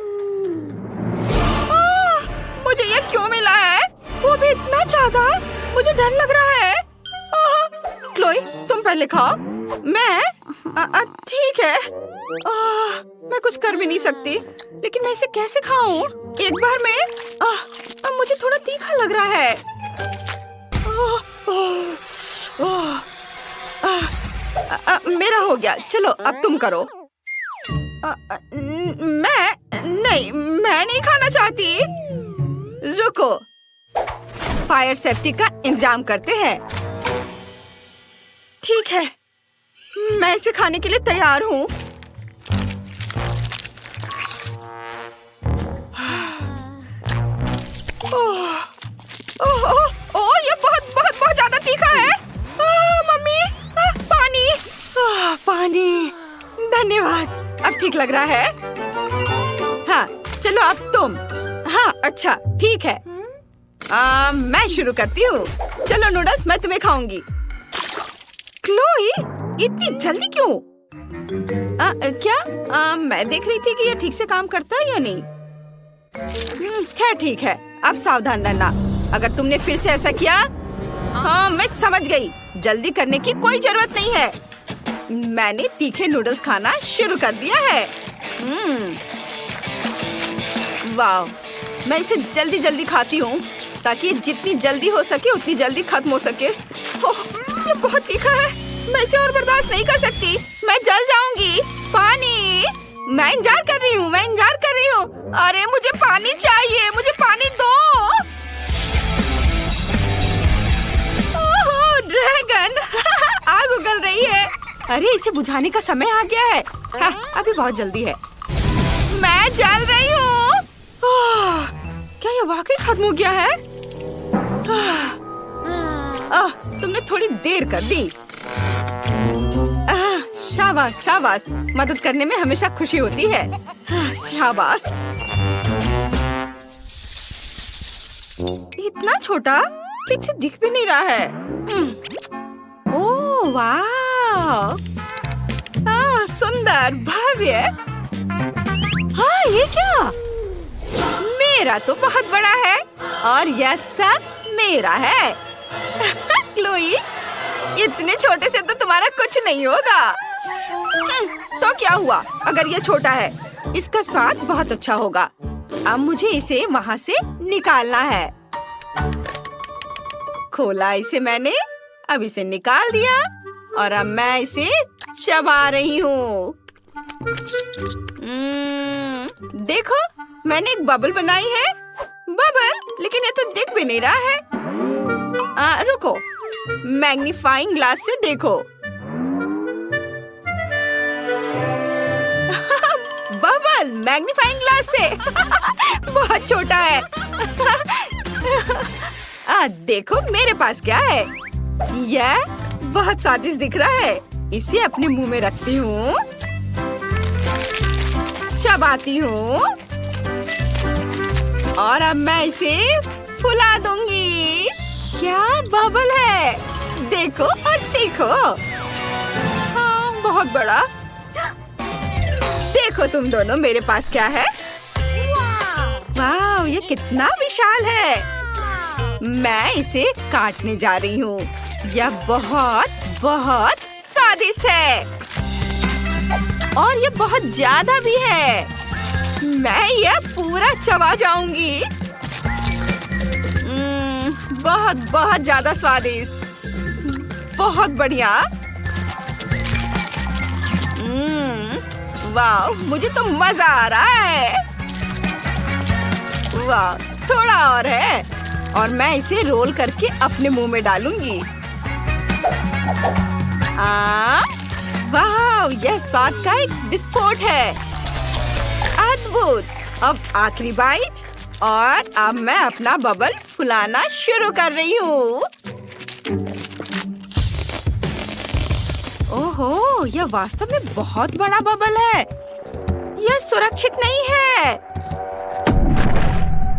मुझे ये क्यों मिला है? वो भी इतना ज्यादा। मुझे डर लग रहा है। क्लोई, तुम पहले खाओ। मैं ठीक है। मैं कुछ कर भी नहीं सकती, लेकिन मैं इसे कैसे खाऊं? एक बार में मुझे थोड़ा तीखा लग रहा है। मेरा हो गया। चलो अब तुम करो। मैं नहीं खाना चाहती। रुको, फायर सेफ्टी का इंतजाम करते हैं। ठीक है, मैं इसे खाने के लिए तैयार हूँ। ओह, ये बहुत ज्यादा तीखा है। मम्मी, पानी। पानी, धन्यवाद। अब ठीक लग रहा है। हाँ, चलो अब तुम। हाँ, अच्छा, ठीक है। मैं शुरू करती हूँ। चलो नूडल्स, मैं तुम्हें खाऊंगी। क्लोई, इतनी जल्दी क्यों? क्या मैं देख रही थी कि ये ठीक से काम करता है या नहीं। खैर ठीक है, अब सावधान रहना। अगर तुमने फिर से ऐसा किया। हाँ, मैं समझ गई। जल्दी करने की कोई जरूरत नहीं है। मैंने तीखे नूडल्स खाना शुरू कर दिया है। वाह, मैं इसे जल्दी जल्दी खाती हूँ ताकि जितनी जल्दी हो सके उतनी जल्दी खत्म हो सके। ये बहुत तीखा है। मैं इसे और बर्दाश्त नहीं कर सकती। मैं जल जाऊंगी। पानी। मैं इंतजार कर रही हूँ। अरे मुझे पानी चाहिए। मुझे पानी दो। ओह, ड्रैगन। आग उगल रही है। अरे इसे बुझाने का समय आ गया है। हाँ, अभी बहुत जल्दी है। मैं जल रही हूँ। क्या ये वाकई खत्म हो गया है? तुमने थोड़ी देर कर दी। शाबाश शाबाश, मदद करने में हमेशा खुशी होती है। शाबाश। इतना छोटा, ठीक से दिख भी नहीं रहा है। ओह वाह, सुंदर, भव्य। हाँ, ये क्या? मेरा तो बहुत बड़ा है और यह सब मेरा है। क्लोई, इतने छोटे से तो तुम्हारा कुछ नहीं होगा। तो क्या हुआ अगर ये छोटा है? इसका स्वाद बहुत अच्छा होगा। अब मुझे इसे वहाँ से निकालना है। खोला इसे मैंने, अब इसे निकाल दिया और अब मैं इसे चबा रही हूँ। देखो, मैंने एक बबल बनाई है। बबल, लेकिन ये तो दिख भी नहीं रहा है। रुको, मैग्नीफाइंग ग्लास से देखो। बबल मैग्नीफाइंग ग्लास से बहुत छोटा है। देखो मेरे पास क्या है। यह बहुत स्वादिष्ट दिख रहा है। इसे अपने मुंह में रखती हूँ, चबाती हूँ और अब मैं इसे फुला दूंगी। क्या बबल है, देखो और सीखो। हाँ, बहुत बड़ा। देखो तुम दोनों, मेरे पास क्या है। वाह, ये कितना विशाल है। मैं इसे काटने जा रही हूँ। यह बहुत बहुत स्वादिष्ट है और ये बहुत ज्यादा भी है। मैं यह पूरा चबा जाऊंगी। बहुत बहुत ज्यादा स्वादिष्ट, बहुत बढ़िया। वाह, मुझे तो मजा आ रहा है। वाह, थोड़ा और है और मैं इसे रोल करके अपने मुंह में डालूंगी। वाह, यह स्वाद का एक विस्फोट है। अद्भुत। अब आखिरी बाइट और अब मैं अपना बबल फुलाना शुरू कर रही हूँ। ओहो, यह वास्तव में बहुत बड़ा बबल है। यह सुरक्षित नहीं है।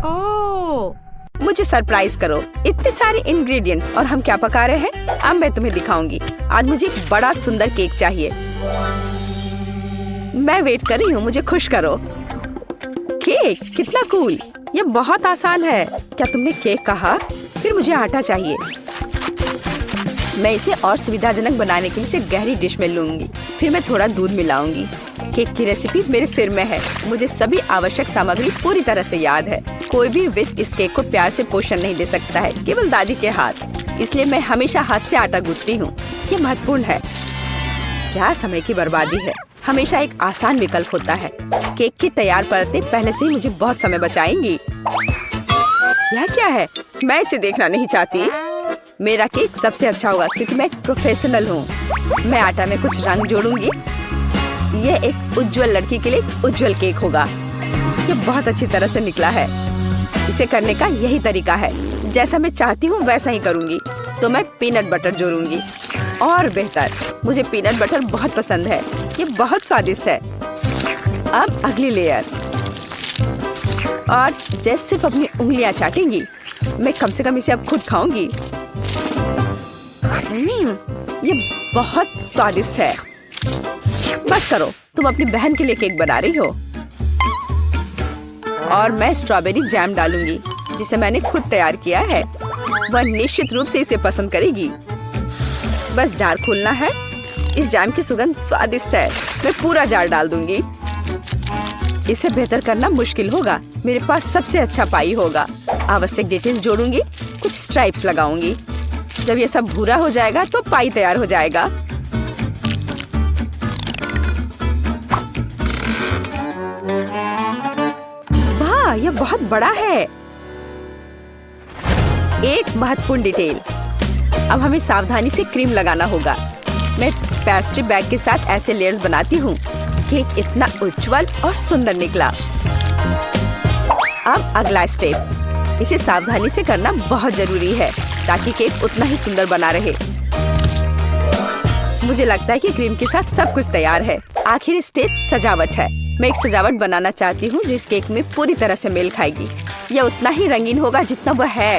ओह, मुझे सरप्राइज करो। इतने सारे इंग्रेडिएंट्स और हम क्या पका रहे हैं, अब मैं तुम्हें दिखाऊंगी। आज मुझे एक बड़ा सुंदर केक चाहिए। मैं वेट कर रही हूँ, मुझे खुश करो। केक, कितना कूल। ये बहुत आसान है। क्या तुमने केक कहा? फिर मुझे आटा चाहिए। मैं इसे और सुविधाजनक बनाने के लिए इसे गहरी डिश में लूंगी। फिर मैं थोड़ा दूध मिलाऊंगी। केक की रेसिपी मेरे सिर में है। मुझे सभी आवश्यक सामग्री पूरी तरह से याद है। कोई भी विस्क इस केक को प्यार से पोषण नहीं दे सकता है, केवल दादी के हाथ। इसलिए मैं हमेशा हाथ से आटा गूंथती हूँ। ये महत्वपूर्ण है। क्या समय की बर्बादी है। हमेशा एक आसान विकल्प होता है। केक की तैयार परतें पहले से ही मुझे बहुत समय बचाएंगी। यह क्या है? मैं इसे देखना नहीं चाहती। मेरा केक सबसे अच्छा होगा क्योंकि मैं एक प्रोफेशनल हूँ। मैं आटा में कुछ रंग जोड़ूंगी। यह एक उज्जवल लड़की के लिए एक उज्जवल केक होगा। ये बहुत अच्छी तरह से निकला है। इसे करने का यही तरीका है। जैसा मैं चाहती हूँ वैसा ही करूँगी। तो मैं पीनट बटर जोड़ूंगी। और बेहतर, मुझे पीनट बटर बहुत पसंद है। ये बहुत स्वादिष्ट है। अब अगली लेयर। और जैसे सिर्फ अपनी उंगलियां चाटेंगी, मैं कम से कम इसे अब खुद खाऊंगी। ये बहुत स्वादिष्ट है। बस करो, तुम अपनी बहन के लिए केक बना रही हो। और मैं स्ट्रॉबेरी जैम डालूंगी जिसे मैंने खुद तैयार किया है। वह निश्चित रूप से इसे पसंद करेगी। बस जार खोलना है। इस जैम की सुगंध स्वादिष्ट है। मैं पूरा जार डाल दूंगी। इसे बेहतर करना मुश्किल होगा। मेरे पास सबसे अच्छा पाई होगा। आवश्यक डिटेल्स जोड़ूंगी, कुछ स्ट्राइप्स लगाऊंगी। जब ये सब भूरा हो जाएगा तो पाई तैयार हो जाएगा। वाह, यह बहुत बड़ा है। एक महत्वपूर्ण डिटेल। अब हमें सावधानी से क्रीम लगाना होगा। मैं पेस्ट्री बैग के साथ ऐसे लेयर्स बनाती हूँ। केक इतना उज्जवल और सुंदर निकला। अब अगला स्टेप। इसे सावधानी से करना बहुत जरूरी है ताकि केक उतना ही सुंदर बना रहे। मुझे लगता है कि क्रीम के साथ सब कुछ तैयार है। आखिरी स्टेप सजावट है। मैं एक सजावट बनाना चाहती हूँ जो इस केक में पूरी तरह से मेल खाएगी। यह उतना ही रंगीन होगा जितना वह है।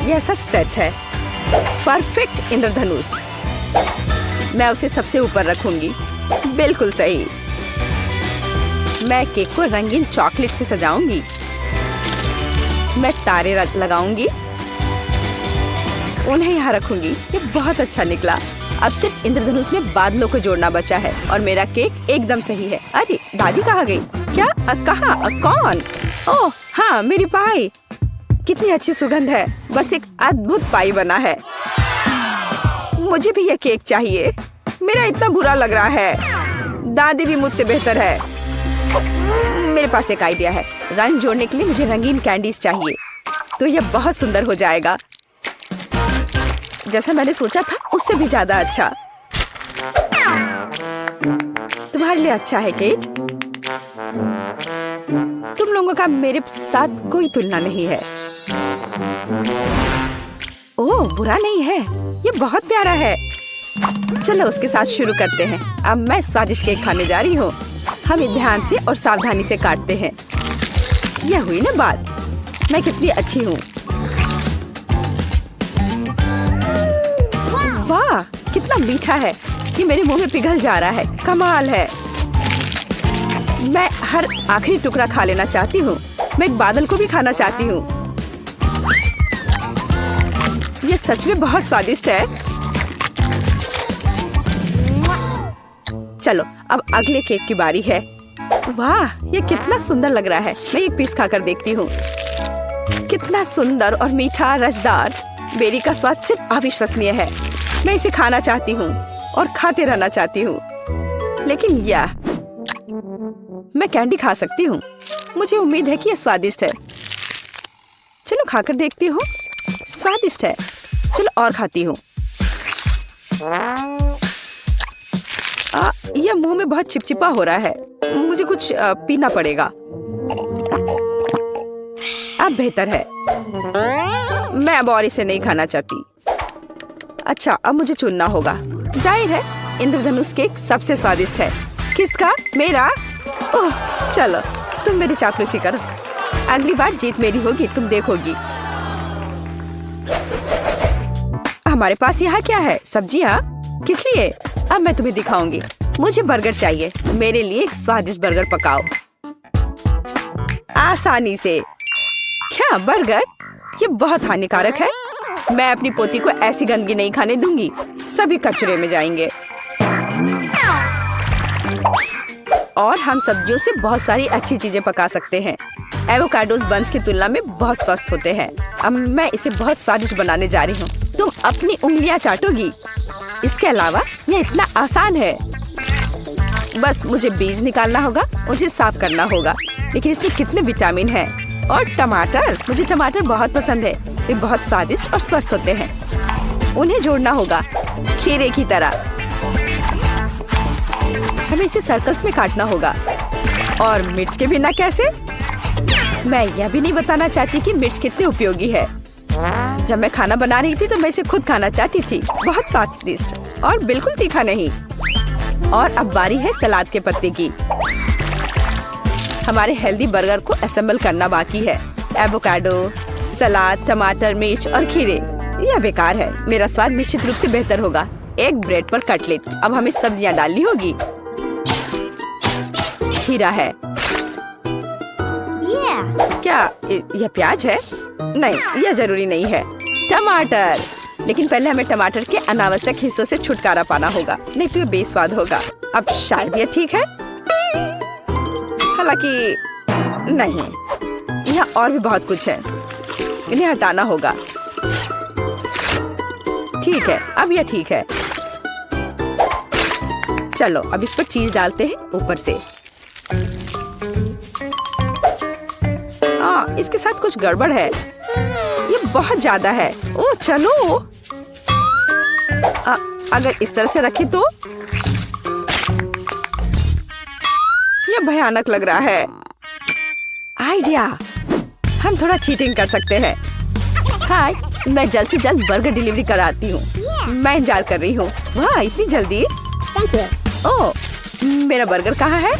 यह सब सेट है। परफेक्ट इंद्रधनुष। मैं उसे सबसे ऊपर रखूंगी। बिल्कुल सही। मैं केक को रंगीन चॉकलेट से सजाऊंगी। मैं तारे लगाऊंगी, उन्हें यहाँ रखूंगी। ये बहुत अच्छा निकला। अब सिर्फ इंद्रधनुष में बादलों को जोड़ना बचा है और मेरा केक एकदम सही है। अरे दादी कहाँ गई? क्या? कहाँ? कौन? ओह हाँ, मेरी पाई। कितनी अच्छी सुगंध है। बस एक अद्भुत पाई बना है। मुझे भी यह केक चाहिए। मेरा इतना बुरा लग रहा है। दादी भी मुझसे बेहतर है। मेरे पास एक आइडिया है। रंग जोड़ने के लिए मुझे रंगीन कैंडीज चाहिए, तो यह बहुत सुंदर हो जाएगा। जैसा मैंने सोचा था उससे भी ज्यादा अच्छा। तुम्हारे लिए अच्छा है केट। तुम लोगों का मेरे साथ कोई तुलना नहीं है। ओह बुरा नहीं है, ये बहुत प्यारा है। चलो उसके साथ शुरू करते हैं। अब मैं स्वादिष्ट केक खाने जा रही हूँ। हम ध्यान से और सावधानी से काटते हैं। यह हुई ना बात। मैं कितनी अच्छी हूँ। वाह कितना मीठा है। ये मेरे मुंह में पिघल जा रहा है। कमाल है। मैं हर आखिरी टुकड़ा खा लेना चाहती हूँ। मैं एक बादल को भी खाना चाहती हूँ। ये सच में बहुत स्वादिष्ट है। चलो अब अगले केक की बारी है। वाह ये कितना सुंदर लग रहा है। मैं एक पीस खाकर देखती हूँ। कितना सुंदर और मीठा रसदार। बेरी का स्वाद सिर्फ अविश्वसनीय है। मैं इसे खाना चाहती हूँ और खाते रहना चाहती हूँ। लेकिन यह मैं कैंडी खा सकती हूँ। मुझे उम्मीद है कि यह स्वादिष्ट है। चलो खाकर देखती हूँ। स्वादिष्ट है। चलो और खाती हूँ। यह मुंह में बहुत चिपचिपा हो रहा है। मुझे कुछ पीना पड़ेगा। अब बेहतर है। मैं अब और इसे नहीं खाना चाहती। अच्छा अब मुझे चुनना होगा। जाहिर है इंद्रधनुष केक सबसे स्वादिष्ट है। किसका? मेरा? ओह चलो तुम मेरी चापलूसी करो। अगली बार जीत मेरी होगी, तुम देखोगी। हमारे पास यहाँ क्या है? सब्जियाँ? किस लिए? अब मैं तुम्हें दिखाऊंगी। मुझे बर्गर चाहिए। मेरे लिए एक स्वादिष्ट बर्गर पकाओ आसानी से। क्या बर्गर? ये बहुत हानिकारक है। मैं अपनी पोती को ऐसी गंदगी नहीं खाने दूंगी। सभी कचरे में जाएंगे। और हम सब्जियों से बहुत सारी अच्छी चीजें पका सकते हैं। एवोकाडोस बंस की तुलना में बहुत स्वस्थ होते हैं। अब मैं इसे बहुत स्वादिष्ट बनाने जा रही हूँ। तुम अपनी उंगलियां चाटोगी। इसके अलावा यह इतना आसान है। बस मुझे बीज निकालना होगा, उसे साफ करना होगा। लेकिन इसमें कितने विटामिन हैं। और टमाटर, मुझे टमाटर बहुत पसंद है। वे बहुत स्वादिष्ट और स्वस्थ होते हैं। उन्हें जोड़ना होगा खीरे की तरह। हमें इसे सर्कल्स में काटना होगा। और मिर्च के बिना कैसे? मैं यह भी नहीं बताना चाहती कि मिर्च कितनी उपयोगी है। जब मैं खाना बना रही थी तो मैं इसे खुद खाना चाहती थी। बहुत स्वादिष्ट और बिल्कुल तीखा नहीं। और अब बारी है सलाद के पत्ते की। हमारे हेल्दी बर्गर को असेंबल करना बाकी है। एवोकाडो, सलाद, टमाटर, मिर्च और खीरे। यह बेकार है। मेरा स्वाद निश्चित रूप से बेहतर होगा। एक ब्रेड पर कटलेट। अब हमें सब्जियां डालनी होगी। खीरा है। क्या यह प्याज है? नहीं, यह जरूरी नहीं है। टमाटर। लेकिन पहले हमें टमाटर के अनावश्यक हिस्सों से छुटकारा पाना होगा, नहीं तो ये बेस्वाद होगा। अब शायद यह ठीक है, हालांकि नहीं, यहाँ और भी बहुत कुछ है। इन्हें हटाना होगा। ठीक है, अब यह ठीक है। चलो अब इस पर चीज डालते हैं ऊपर से। इसके साथ कुछ गड़बड़ है। ये बहुत ज्यादा है। ओह चलो, अगर इस तरह से रखें तो यह भयानक लग रहा है। आइडिया, हम थोड़ा चीटिंग कर सकते हैं। हाय, मैं जल्द से जल्द बर्गर डिलीवरी कराती हूँ। मैं इंतजार कर रही हूँ। वाह, इतनी जल्दी। ओह, मेरा बर्गर कहाँ है?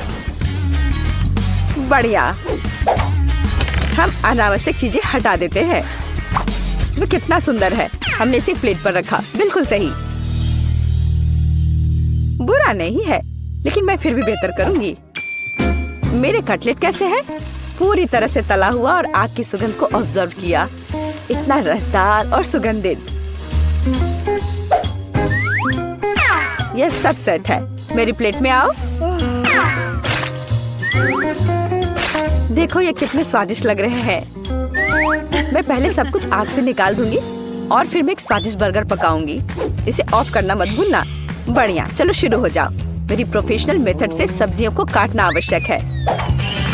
बढ़िया। हम अनावश्यक चीजें हटा देते हैं। वो कितना सुंदर है। हमने इसे प्लेट पर रखा। बिल्कुल सही। बुरा नहीं है, लेकिन मैं फिर भी बेहतर करूंगी। मेरे कटलेट कैसे हैं? पूरी तरह से तला हुआ और आग की सुगंध को ऑब्जर्व किया। इतना रसदार और सुगंधित। यह सब सेट है। मेरी प्लेट में आओ। देखो ये कितने स्वादिष्ट लग रहे हैं। मैं पहले सब कुछ आग से निकाल दूंगी और फिर मैं एक स्वादिष्ट बर्गर पकाऊंगी। इसे ऑफ करना मत भूलना। बढ़िया, चलो शुरू हो जाओ। मेरी प्रोफेशनल मेथड से सब्जियों को काटना आवश्यक है।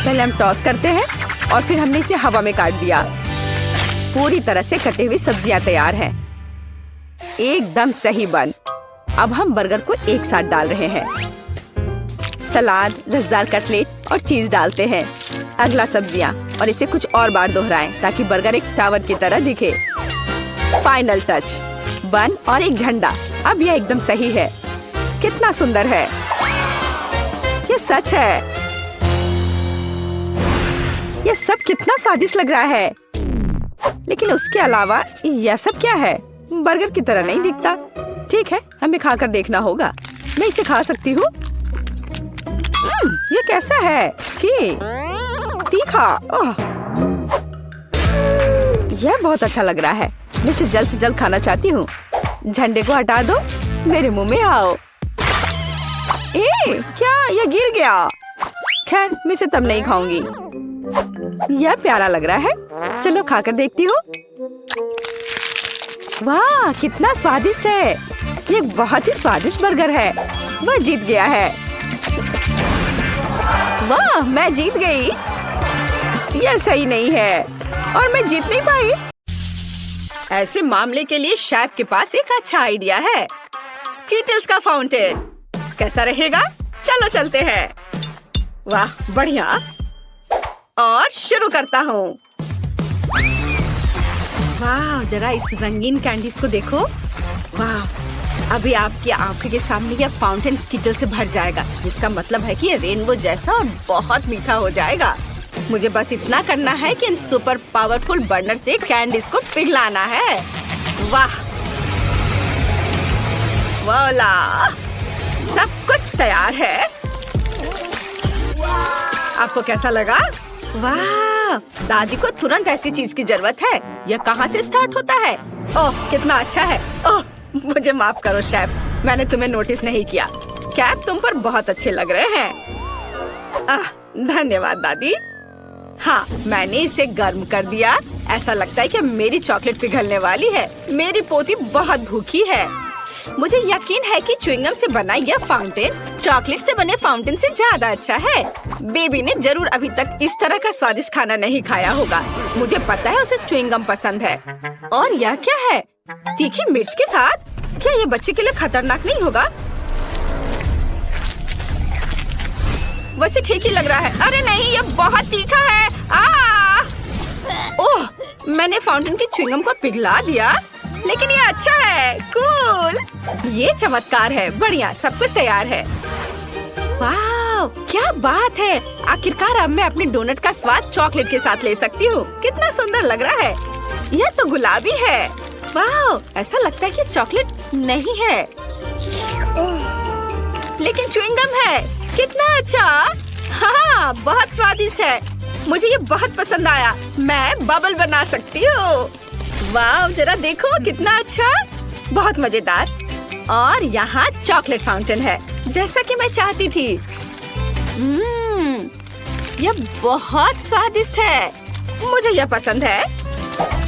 पहले हम टॉस करते हैं और फिर हमने इसे हवा में काट दिया। पूरी तरह से कटे हुई सब्जियां तैयार हैं। एकदम सही बन। अब हम बर्गर को एक साथ डाल रहे हैं। सलाद, रसदार कटलेट और चीज डालते हैं। अगला सब्जियां और इसे कुछ और बार दोहराएं ताकि बर्गर एक टावर की तरह दिखे। फाइनल टच, बन और एक झंडा। अब यह एकदम सही है। कितना सुंदर है। यह सच है। यह सब कितना स्वादिष्ट लग रहा है। लेकिन उसके अलावा यह सब क्या है? बर्गर की तरह नहीं दिखता। ठीक है, हमें खाकर देखना होगा। मैं इसे खा सकती हूँ। ये कैसा है? छी, तीखा। ओह, यह बहुत अच्छा लग रहा है। मैं इसे जल्द से जल्द खाना चाहती हूँ। झंडे को हटा दो। मेरे मुंह में आओ। क्या यह गिर गया? खैर, मैं इसे तब नहीं खाऊंगी। यह प्यारा लग रहा है। चलो खाकर देखती हूँ। वाह, कितना स्वादिष्ट है। ये बहुत ही स्वादिष्ट बर्गर है। वह जीत गया है। वाह, मैं जीत गई। यह सही नहीं है और मैं जीत नहीं पाई। ऐसे मामले के लिए शेफ के पास एक अच्छा आइडिया है। स्कीटल्स का फाउंटेन कैसा रहेगा? चलो चलते हैं। वाह, बढ़िया। और शुरू करता हूँ। वाह, जरा इस रंगीन कैंडीज को देखो। वाह, अभी आपकी आंखों के सामने यह फाउंटेन स्कीटल से भर जाएगा, जिसका मतलब है कि ये रेनबो जैसा और बहुत मीठा हो जाएगा। मुझे बस इतना करना है कि इन सुपर पावरफुल बर्नर से कैंडीज को पिघलाना है। वाह, वाला, सब कुछ तैयार है। आपको कैसा लगा? वाह, दादी को तुरंत ऐसी चीज की जरूरत है। यह कहाँ से स्टार्ट होता है? ओह, कितना अच्छा है। ओह, मुझे माफ करो शेफ, मैंने तुम्हें नोटिस नहीं किया। कैप तुम पर बहुत अच्छे लग रहे हैं। धन्यवाद दादी। हाँ, मैंने इसे गर्म कर दिया। ऐसा लगता है कि मेरी चॉकलेट पिघलने वाली है। मेरी पोती बहुत भूखी है। मुझे यकीन है कि च्युइंगम से बना यह फाउंटेन चॉकलेट से बने फाउंटेन से ज्यादा अच्छा है। बेबी ने जरूर अभी तक इस तरह का स्वादिष्ट खाना नहीं खाया होगा। मुझे पता है उसे च्युइंगम पसंद है। और यह क्या है? तीखी मिर्च के साथ? क्या यह बच्चे के लिए खतरनाक नहीं होगा? वैसे ठीक ही लग रहा है। अरे नहीं, यह बहुत तीखा है। ओह, मैंने फाउंटेन के च्युइंगम को पिघला दिया, लेकिन ये अच्छा है। कूल, ये चमत्कार है। बढ़िया, सब कुछ तैयार है। वाह, क्या बात है। आखिरकार अब मैं अपने डोनट का स्वाद चॉकलेट के साथ ले सकती हूँ। कितना सुंदर लग रहा है। यह तो गुलाबी है। वाह, ऐसा लगता है कि चॉकलेट नहीं है, लेकिन च्युइंगम है। कितना अच्छा। हाँ, बहुत स्वादिष्ट है। मुझे ये बहुत पसंद आया। मैं बबल बना सकती हूँ। वाह, जरा देखो कितना अच्छा, बहुत मजेदार। और यहाँ चॉकलेट फाउंटेन है, जैसा कि मैं चाहती थी। यह बहुत स्वादिष्ट है। मुझे यह पसंद है।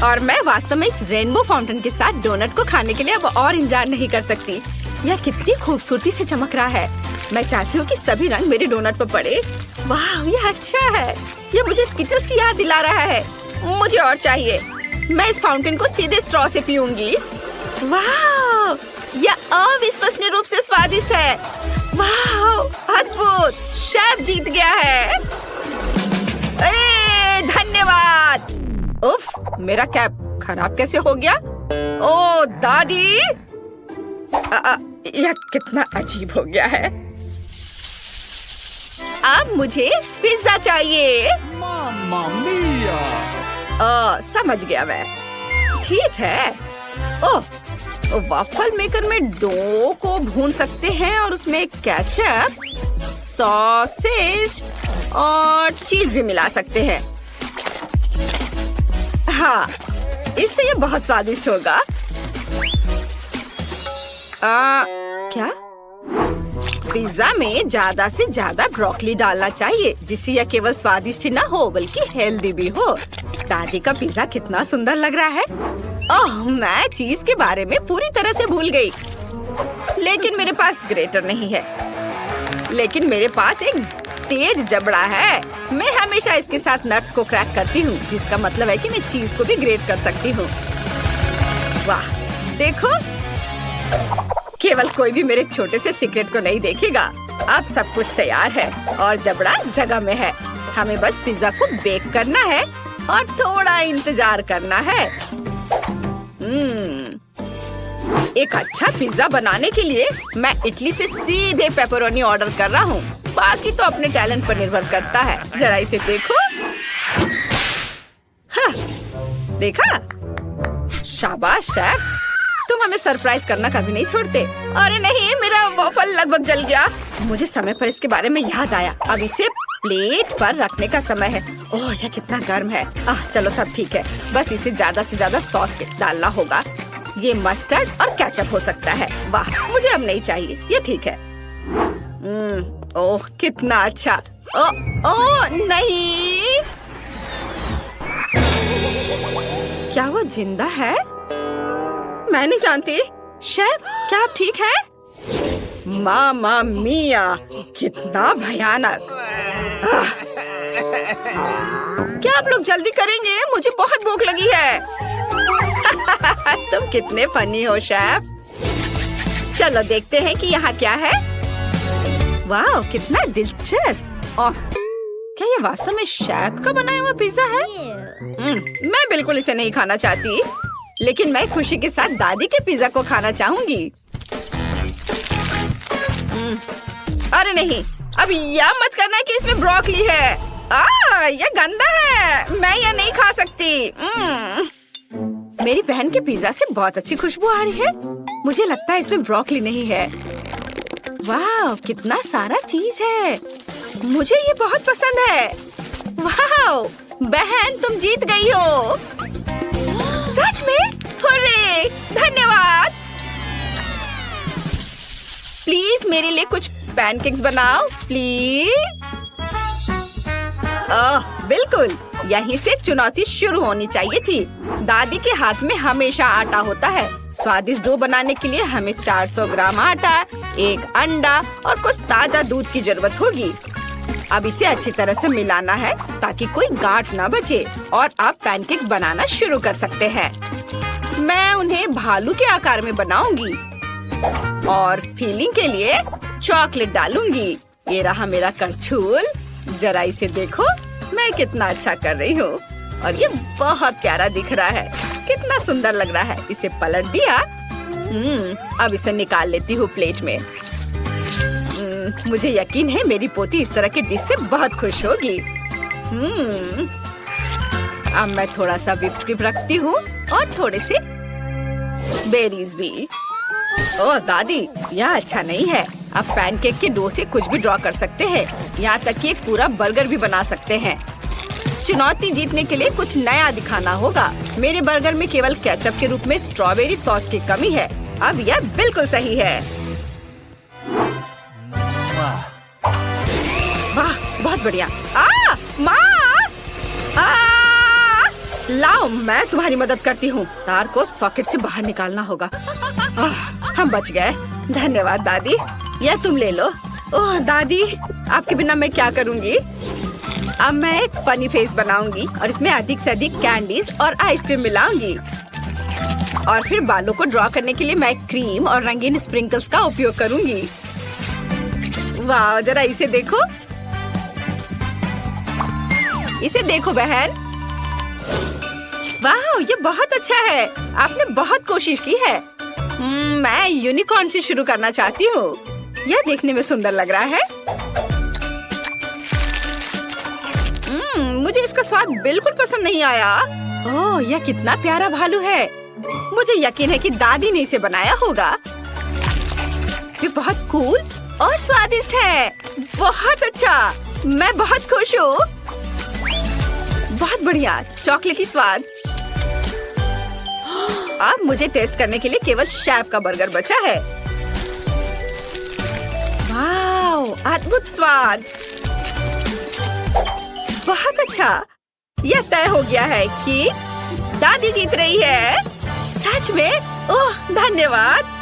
और मैं वास्तव में इस रेनबो फाउंटेन के साथ डोनट को खाने के लिए अब और इंतजार नहीं कर सकती। यह कितनी खूबसूरती से चमक रहा है। मैं चाहती हूँ कि सभी रंग मेरे डोनट पर पड़े। वाह, यह अच्छा है। यह मुझे स्कीटल्स की याद दिला रहा है। मुझे और चाहिए। मैं इस फाउंटेन को सीधे स्ट्रॉ से पीऊंगी। वाह, यह अविश्वसनीय रूप से स्वादिष्ट है। वाह, अद्भुत। शेफ जीत गया है। धन्यवाद। उफ, मेरा कैप खराब कैसे हो गया? ओ दादी, यह कितना अजीब हो गया है। अब मुझे पिज्जा चाहिए। मामा मिया। समझ गया मैं। ठीक है। ओह, वॉफल मेकर में डो को भून सकते हैं और उसमें केचप, सॉसेज और चीज भी मिला सकते हैं। हाँ, इससे ये बहुत स्वादिष्ट होगा। क्या? पिज्जा में ज्यादा से ज्यादा ब्रोकली डालना चाहिए, जिससे यह केवल स्वादिष्ट ही ना हो बल्कि हेल्दी भी हो। दादी का पिज्जा कितना सुंदर लग रहा है। ओह, मैं चीज के बारे में पूरी तरह से भूल गई। लेकिन मेरे पास ग्रेटर नहीं है। लेकिन मेरे पास एक तेज जबड़ा है। मैं हमेशा इसके साथ नट्स को क्रैक करती हूँ, जिसका मतलब है कि मैं चीज को भी ग्रेट कर सकती हूँ। वाह, देखो, केवल कोई भी मेरे छोटे से सीक्रेट को नहीं देखेगा। अब सब कुछ तैयार है और जबड़ा जगह में है। हमें बस पिज्जा को बेक करना है और थोड़ा इंतजार करना है। एक अच्छा पिज्जा बनाने के लिए मैं इटली से सीधे पेपरोनी ऑर्डर कर रहा हूँ। बाकी तो अपने टैलेंट पर निर्भर करता है। जरा इसे देखो। हाँ, देखा? शाबाश शेफ, तुम हमें सरप्राइज करना कभी नहीं छोड़ते। अरे नहीं, मेरा वॉफल लगभग जल गया। मुझे समय पर इसके बारे में याद आया। अब इसे प्लेट पर रखने का समय है। ओह, यह कितना गर्म है। चलो सब ठीक है। बस इसे ज्यादा से ज्यादा सॉस डालना होगा। ये मस्टर्ड और केचप हो सकता है। वाह, मुझे अब नहीं चाहिए, ये ठीक है। ओह, कितना अच्छा। ओह नहीं, क्या वो जिंदा है? मैं नहीं जानती। शेफ, क्या आप ठीक हैं? मामा मिया, कितना भयानक। क्या आप लोग जल्दी करेंगे? मुझे बहुत भूख लगी है। तुम कितने फनी हो शेफ। चलो देखते हैं कि यहाँ क्या है। वाह, कितना दिलचस्प। ओह, क्या ये वास्तव में शेफ का बनाया हुआ पिज्जा है? मैं बिल्कुल इसे नहीं खाना चाहती, लेकिन मैं खुशी के साथ दादी के पिज्जा को खाना चाहूंगी। अरे नहीं, अब यह मत करना कि इसमें ब्रोकली है। यह गंदा है। मैं यह नहीं खा सकती। मेरी बहन के पिज्जा से बहुत अच्छी खुशबू आ रही है। मुझे लगता है इसमें ब्रोकली नहीं है। वाह, कितना सारा चीज है। मुझे ये बहुत पसंद है। वाह, बहन तुम जीत गई हो। सच में? हुर्रे! धन्यवाद। प्लीज मेरे लिए कुछ पैनकेक्स बनाओ, प्लीज। बिल्कुल, यहीं से चुनौती शुरू होनी चाहिए थी। दादी के हाथ में हमेशा आटा होता है। स्वादिष्ट डो बनाने के लिए हमें 400 ग्राम आटा, 1 अंडा और कुछ ताजा दूध की जरूरत होगी। अब इसे अच्छी तरह से मिलाना है ताकि कोई गांठ ना बचे और आप पैनकेक बनाना शुरू कर सकते हैं। मैं उन्हें भालू के आकार में बनाऊंगी और फिलिंग के लिए चॉकलेट डालूंगी। ये रहा मेरा करछुल। जरा इसे देखो, मैं कितना अच्छा कर रही हूँ और ये बहुत प्यारा दिख रहा है। कितना सुंदर लग रहा है। इसे पलट दिया। अब इसे निकाल लेती हूँ प्लेट में। मुझे यकीन है मेरी पोती इस तरह के डिश से बहुत खुश होगी। अब मैं थोड़ा सा व्हिप्ड क्रीम रखती हूँ और थोड़े से बेरीज भी। ओह दादी, यह अच्छा नहीं है। आप पैनकेक के डो से कुछ भी ड्रॉ कर सकते हैं। यहाँ तक कि एक पूरा बर्गर भी बना सकते हैं। चुनौती जीतने के लिए कुछ नया दिखाना होगा। मेरे बर्गर में केवल केचप के रूप में स्ट्रॉबेरी सॉस की कमी है। अब यह बिल्कुल सही है। वाह, बहुत बढ़िया। माँ! लाओ, मैं तुम्हारी मदद करती हूँ। तार को सॉकेट से बाहर निकालना होगा। हम बच गए। धन्यवाद दादी। यह तुम ले लो। ओह दादी, आपके बिना मैं क्या करूँगी? अब मैं एक फनी फेस बनाऊंगी और इसमें अधिक से अधिक कैंडीज और आइसक्रीम मिलाऊंगी। और फिर बालों को ड्रॉ करने के लिए मैं क्रीम और रंगीन स्प्रिंकल्स का उपयोग करूंगी। वाह, जरा इसे देखो। इसे देखो बहन। वाह, ये बहुत अच्छा है। आपने बहुत कोशिश की है। मैं यूनिकॉर्न से शुरू करना चाहती हूँ। यह देखने में सुंदर लग रहा है। मुझे इसका स्वाद बिल्कुल पसंद नहीं आया। ओह, यह कितना प्यारा भालू है। मुझे यकीन है कि दादी ने इसे बनाया होगा। ये बहुत कूल और स्वादिष्ट है। बहुत अच्छा, मैं बहुत खुश हूँ। बहुत बढ़िया चॉकलेटी स्वाद। अब मुझे टेस्ट करने के लिए केवल शेफ का बर्गर बचा है। वाओ, अद्भुत स्वाद। बहुत अच्छा। यह तय हो गया है कि दादी जीत रही है। सच में? ओह, धन्यवाद।